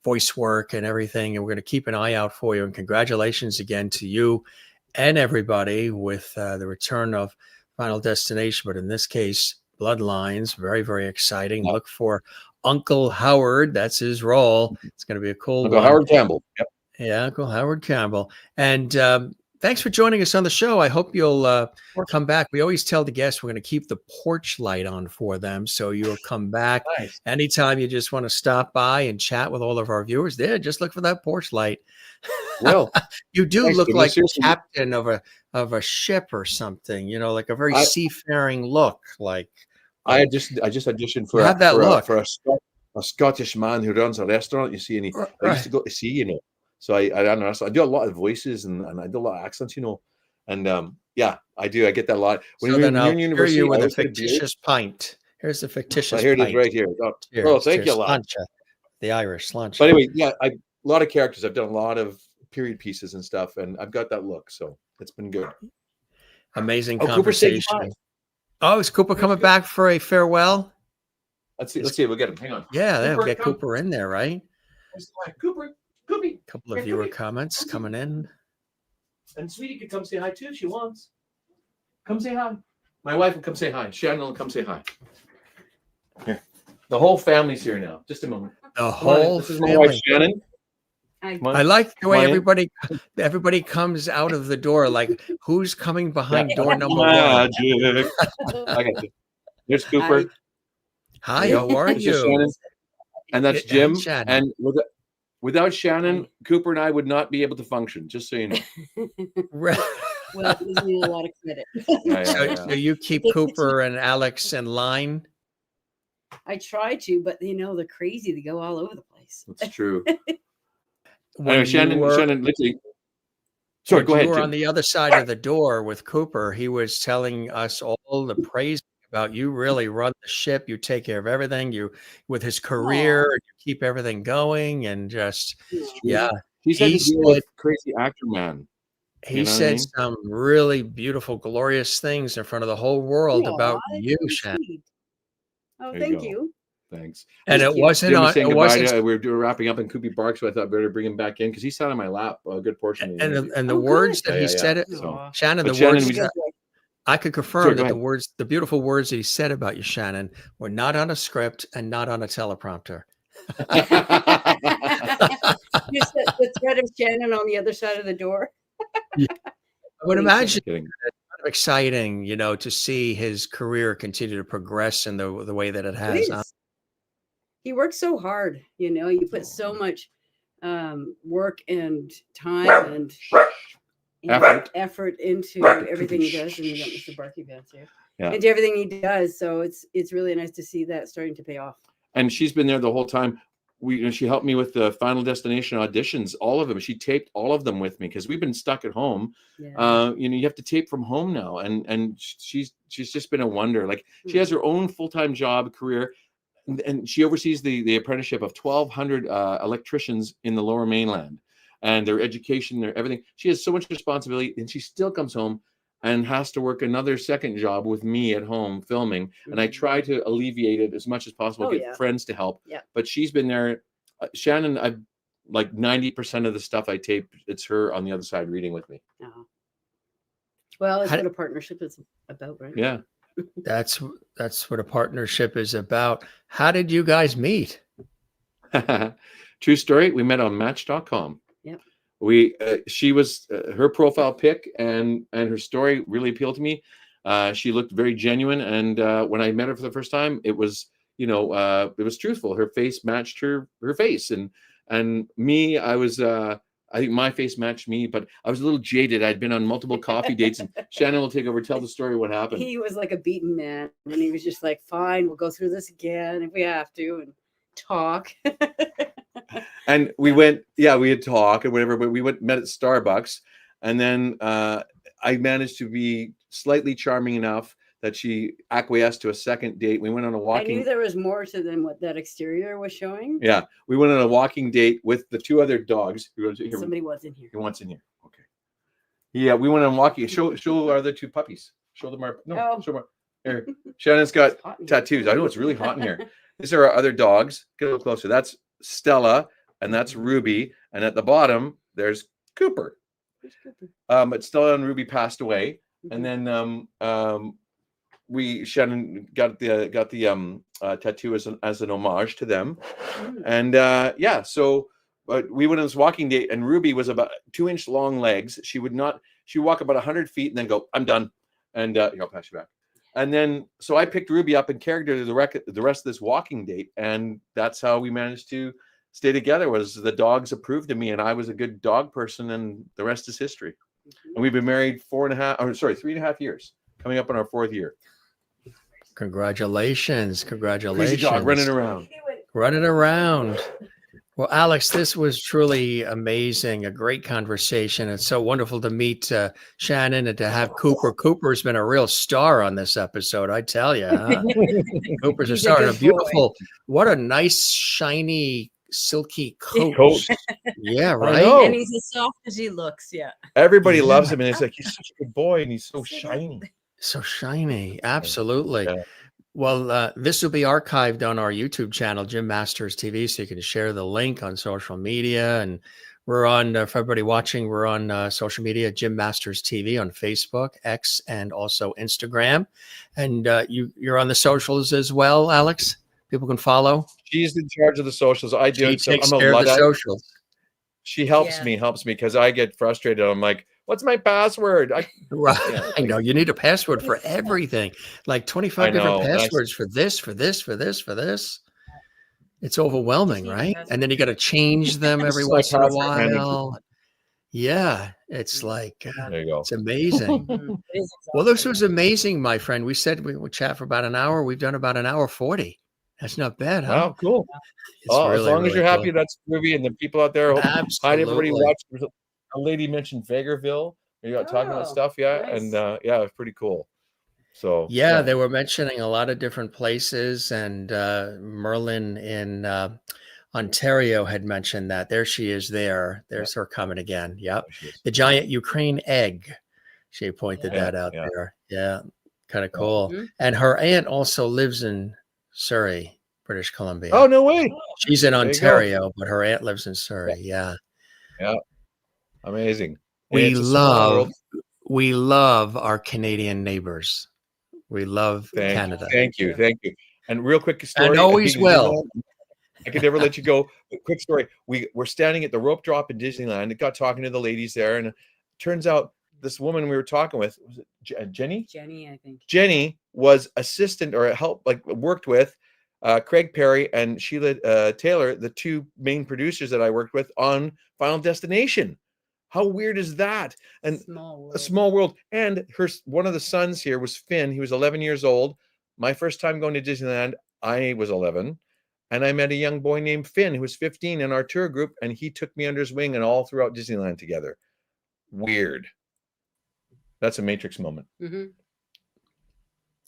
voice work and everything. And we're going to keep an eye out for you. And congratulations again to you and everybody with the return of Final Destination. But in this case, Bloodlines, very, very exciting. Look for Uncle Howard. That's his role. It's going to be a cool one. Howard Campbell. Yep. Yeah, Uncle Howard Campbell. And thanks for joining us on the show. I hope you'll come back. We always tell the guests we're going to keep the porch light on for them. So you'll come back Nice. anytime you just want to stop by and chat with all of our viewers. There, just look for that porch light. Well, you do thanks, look Jim. like the Seriously. captain of a ship or something, you know, like a very seafaring look. Like I just auditioned for You have that look. for a Scottish man who runs a restaurant. You see, and I used to go to sea, you know. So I don't know. So I do a lot of voices and I do a lot of accents, you know. And yeah, I do. I get that a lot. When so you're then I'll in hear university, you with a fictitious pint. Here's the fictitious here pint. it is right here. Oh, Cheers, thank you a lot. Slancha, the Irish slancha. But anyway, yeah, a lot of characters. I've done a lot of period pieces and stuff, and I've got that look. So it's been good. Amazing Cooper, say conversation. Oh, is Cooper coming back for a farewell? Let's see. Let's see if we'll get him. Hang on. Yeah, we'll get Cooper in there, right? Cooper, Coopy. A couple of viewer comments coming in. And Sweetie could come say hi too if she wants. Come say hi. My wife will come say hi. Shannon will come say hi. Here. The whole family's here now. Just a moment. The whole This is family. my wife, Shannon. I like the way everybody comes out of the door. Like, who's coming behind door number one? I got you. There's Cooper. Hi, how are you? Shannon. And that's Jim. And without Shannon, Cooper and I would not be able to function. Just so you know. Well, it gives me a lot of credit. So you keep Cooper and Alex in line? I try to, but you know, they're crazy. They go all over the place. That's true. Shannon, literally. Sorry, go ahead. You were Jim. on the other side of the door with Cooper. He was telling us all the praise about you really run the ship. You take care of everything. You, with his career, you keep everything going, and just He's had to deal with crazy actor man. He said some really beautiful, glorious things in front of the whole world about you, Shannon. Oh, thank you. Thanks. And it wasn't on. It wasn't. We were wrapping up in Koopy Bark, so I thought better bring him back in because he sat on my lap a good portion. And the words that he said it, Shannon. The words I could confirm that the beautiful words that he said about you, Shannon, were not on a script and not on a teleprompter. You said the threat of Shannon on the other side of the door. I would imagine it's kind of exciting, you know, to see his career continue to progress in the way that it has. He works so hard, you know. You put so much work and time and effort into everything he does, and you got Mr. Barky Bats here. Into everything he does. So it's really nice to see that starting to pay off. And she's been there the whole time. She helped me with the Final Destination auditions, all of them. She taped all of them with me because we've been stuck at home. You know, you have to tape from home now, and she's just been a wonder. Like she has her own full-time job career, and she oversees the apprenticeship of 1,200 electricians in the Lower Mainland, and their education, their everything. She has so much responsibility, and she still comes home and has to work another second job with me at home filming. And I try to alleviate it as much as possible, get friends to help. But she's been there. Shannon, I've like 90% of the stuff I tape, it's her on the other side reading with me. Well, that's what a partnership is about, right? Yeah. That's what a partnership is about. How did you guys meet? True story. We met on Match.com. She was her profile pic and her story really appealed to me. She looked very genuine, and when I met her for the first time, it was it was truthful. Her face matched her face, and me, I was I think my face matched me, but I was a little jaded. I'd been on multiple coffee dates, and Shannon will take over, tell the story what happened. He was like a beaten man, and he was just like, "Fine, we'll go through this again if we have to and talk." And we went, we had talk and whatever, but we met at Starbucks, and then I managed to be slightly charming enough that she acquiesced to a second date. We went on a walking. I knew there was more to than what that exterior was showing. Yeah, we went on a walking date with the two other dogs. Somebody wants in here. He wants in here. Okay. Yeah, we went on walking. Show our other two puppies. Show them our show them our, here. Shannon's got tattoos. I know it's really hot in here. These are our other dogs. Get a little closer. That's Stella. And that's Ruby, and at the bottom there's Cooper. But Stella and Ruby passed away, and then Shannon got the tattoo as an homage to them, and so we went on this walking date, and Ruby was about 2-inch long legs. She would not. She'd walk about 100 feet and then go, I'm done. And I'll pass you back. And then, so I picked Ruby up and carried her to the rest of this walking date. And that's how we managed to stay together, was the dogs approved of me and I was a good dog person, and the rest is history. And we've been married 3.5 years, coming up on our 4th year. Congratulations. Crazy dog running around. Well, Alex, this was truly amazing. A great conversation. It's so wonderful to meet Shannon and to have Cooper. Cooper's been a real star on this episode, I tell you. Huh? Cooper's a star. And a beautiful, what a nice, shiny, silky coat. Yeah, right. And he's as soft as he looks. Yeah. Everybody loves him. And it's like, he's such a good boy and he's so shiny. So shiny. Absolutely. Yeah. Well, this will be archived on our YouTube channel, Jim Masters TV, so you can share the link on social media. And we're on, for everybody watching, we're on social media, Jim Masters TV on Facebook, X, and also Instagram. And you're on the socials as well, Alex? People can follow? She's in charge of the socials. I do. She takes care of the socials. She helps me because I get frustrated. I'm like, what's my password? Right. Yeah. I know you need a password for everything, like 25 different passwords for this. It's overwhelming, right? And then you got to change them every once in a while. Yeah, it's like, there you go. It's amazing. Well, this was amazing, my friend. We said we would chat for about an hour. We've done about an hour 40. That's not bad, huh? Wow, cool. Really, as long as you're happy, that's Ruby and the people out there. Hi, everybody watching. A lady mentioned Vegreville. You got talking about stuff, nice. And yeah, it was pretty cool. So yeah, they were mentioning a lot of different places, and Merlin in Ontario had mentioned that. There she is. There's her coming again. Yep, the giant Ukraine egg. She pointed that out there. Yeah, kind of cool. Mm-hmm. And her aunt also lives in Surrey, British Columbia. Oh, no way. She's in Ontario, but her aunt lives in Surrey. Yeah. Amazing. We love our Canadian neighbors. We love Canada. Thank you. And real quick story. And always will. I could never let you go. Quick story. We're standing at the rope drop in Disneyland. It got talking to the ladies there, and it turns out this woman we were talking with, was it Jenny? Jenny, I think. Jenny was assistant or worked with Craig Perry and Sheila Taylor, the two main producers that I worked with on Final Destination. How weird is that? And a small world. And one of the sons here was Finn. He was 11 years old. My first time going to Disneyland, I was 11. And I met a young boy named Finn who was 15 in our tour group. And he took me under his wing and all throughout Disneyland together. Weird. That's a Matrix moment. Mm-hmm.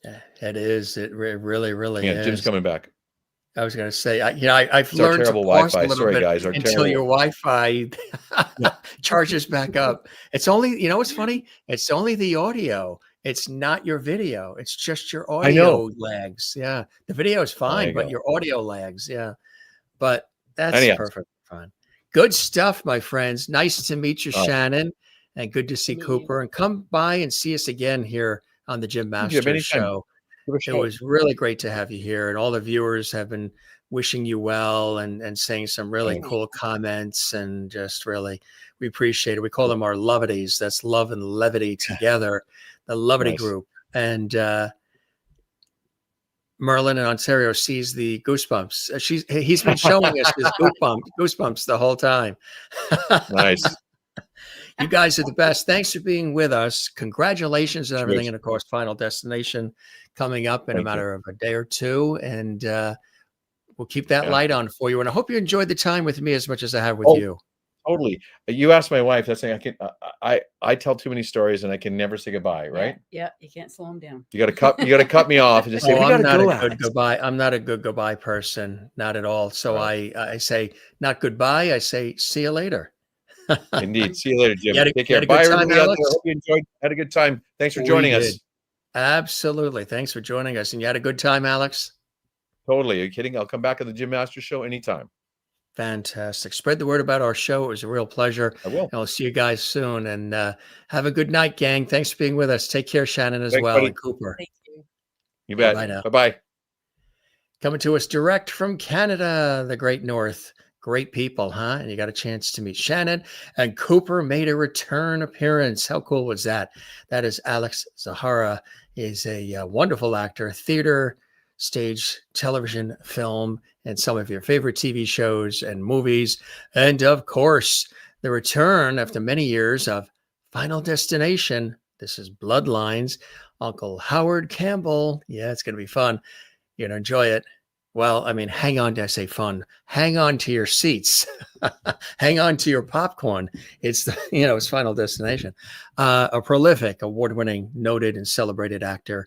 Yeah, it is. It really is. Jim's coming back. I was going to say, I've learned to pause a little bit until your Wi-Fi charges back up. It's only, what's funny? It's only the audio. It's not your video. It's just your audio lags. Yeah. The video is fine, but your audio lags. Yeah. But that's perfectly fine. Good stuff, my friends. Nice to meet you, Shannon. And good to see Cooper. And come by and see us again here on the Jim Masters Show. It was really great to have you here. And all the viewers have been wishing you well and saying some really cool comments. And just really, we appreciate it. We call them our lovities. That's love and levity together, the levity group. And Merlin in Ontario sees the goosebumps. He's been showing us his goosebumps the whole time. Nice. You guys are the best. Thanks for being with us. Congratulations on everything. And of course, Final Destination coming up in a matter of a day or two. And we'll keep that light on for you. And I hope you enjoyed the time with me as much as I have with you. Totally. You asked my wife, that's saying I tell too many stories and I can never say goodbye, right? Yeah, you can't slow them down. You gotta cut me off and just say, I'm not a good goodbye. I'm not a good goodbye person, not at all. So I say not goodbye, I say see you later. Indeed. See you later, Jim. Take care. Bye, everybody out there. Hope you had a good time. Thanks for joining us. Absolutely. Thanks for joining us. And you had a good time, Alex? Totally. Are you kidding? I'll come back on the Jim Masters Show anytime. Fantastic. Spread the word about our show. It was a real pleasure. I will. And I'll see you guys soon. And have a good night, gang. Thanks for being with us. Take care, Shannon, as well, and Cooper. Thank you. You bet. Bye now. Bye-bye. Coming to us direct from Canada, the Great North. Great people, huh? And you got a chance to meet Shannon, and Cooper made a return appearance. How cool was that? That is Alex Zahara. Is a wonderful actor, theater, stage, television, film, and some of your favorite TV shows and movies. And of course, the return after many years of Final Destination. This is Bloodlines. Uncle Howard Campbell. Yeah, it's going to be fun. You're going to enjoy it. Well, I mean, hang on. I say fun. Hang on to your seats. Hang on to your popcorn. It's it's Final Destination. A prolific, award-winning, noted, and celebrated actor.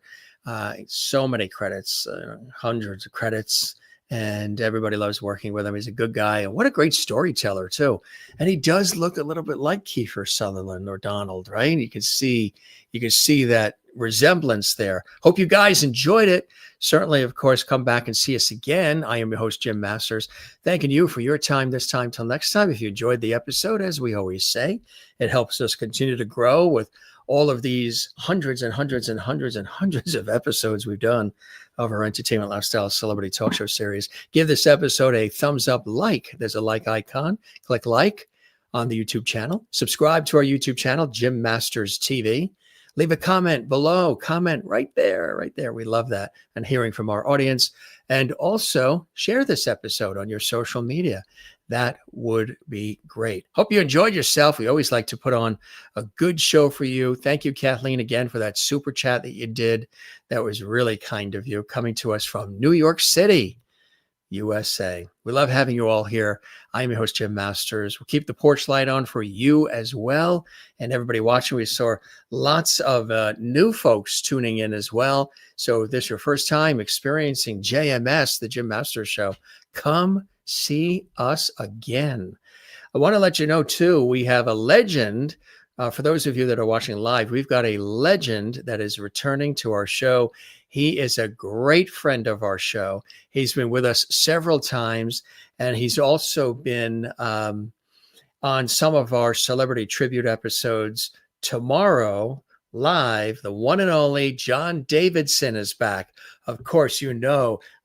So many credits, hundreds of credits, and everybody loves working with him. He's a good guy, and what a great storyteller too. And he does look a little bit like Kiefer Sutherland or Donald, right? You can see that resemblance there. Hope you guys enjoyed it. Certainly, of course, come back and see us again. I am your host, Jim Masters, thanking you for your time this time. Till next time, if you enjoyed the episode, as we always say, it helps us continue to grow with all of these hundreds and hundreds and hundreds and hundreds of episodes we've done of our entertainment, lifestyle, celebrity talk show series. Give this episode a thumbs up, like. There's a like icon. Click like on the YouTube channel. Subscribe to our YouTube channel, Jim Masters TV. Leave a comment below. Comment right there, right there. We love that and hearing from our audience. And also share this episode on your social media. That would be great. Hope you enjoyed yourself. We always like to put on a good show for you. Thank you, Kathleen, again for that super chat that you did. That was really kind of you, coming to us from New York City, USA. We love having you all here. I'm your host, Jim Masters. We'll keep the porch light on for you as well. And everybody watching, we saw lots of new folks tuning in as well. So if this is your first time experiencing JMS, the Jim Masters Show, come see us again. I want to let you know, too, we have a legend. For those of you that are watching live, we've got a legend that is returning to our show. He is a great friend of our show. He's been with us several times, and he's also been on some of our celebrity tribute episodes. Tomorrow, live, the one and only John Davidson is back. Of course,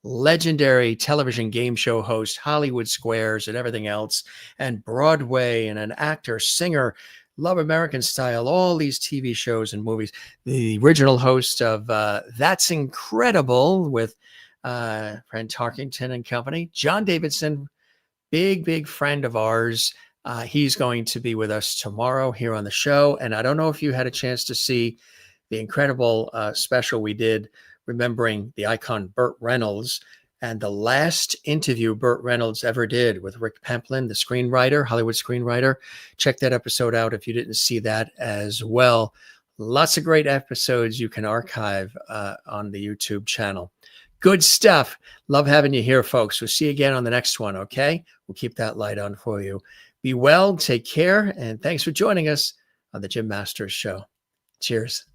legendary television game show host, Hollywood Squares and everything else, and Broadway, and an actor, singer, Love American Style, all these TV shows and movies. The original host of That's Incredible with Fran Tarkington and company. John Davidson, big friend of ours. He's going to be with us tomorrow here on the show. And I don't know if you had a chance to see the incredible special we did remembering the icon Burt Reynolds. And the last interview Burt Reynolds ever did with Rick Pemplin, the screenwriter, Hollywood screenwriter. Check that episode out if you didn't see that as well. Lots of great episodes you can archive on the YouTube channel. Good stuff. Love having you here, folks. We'll see you again on the next one, okay? We'll keep that light on for you. Be well, take care, and thanks for joining us on the Jim Masters Show. Cheers.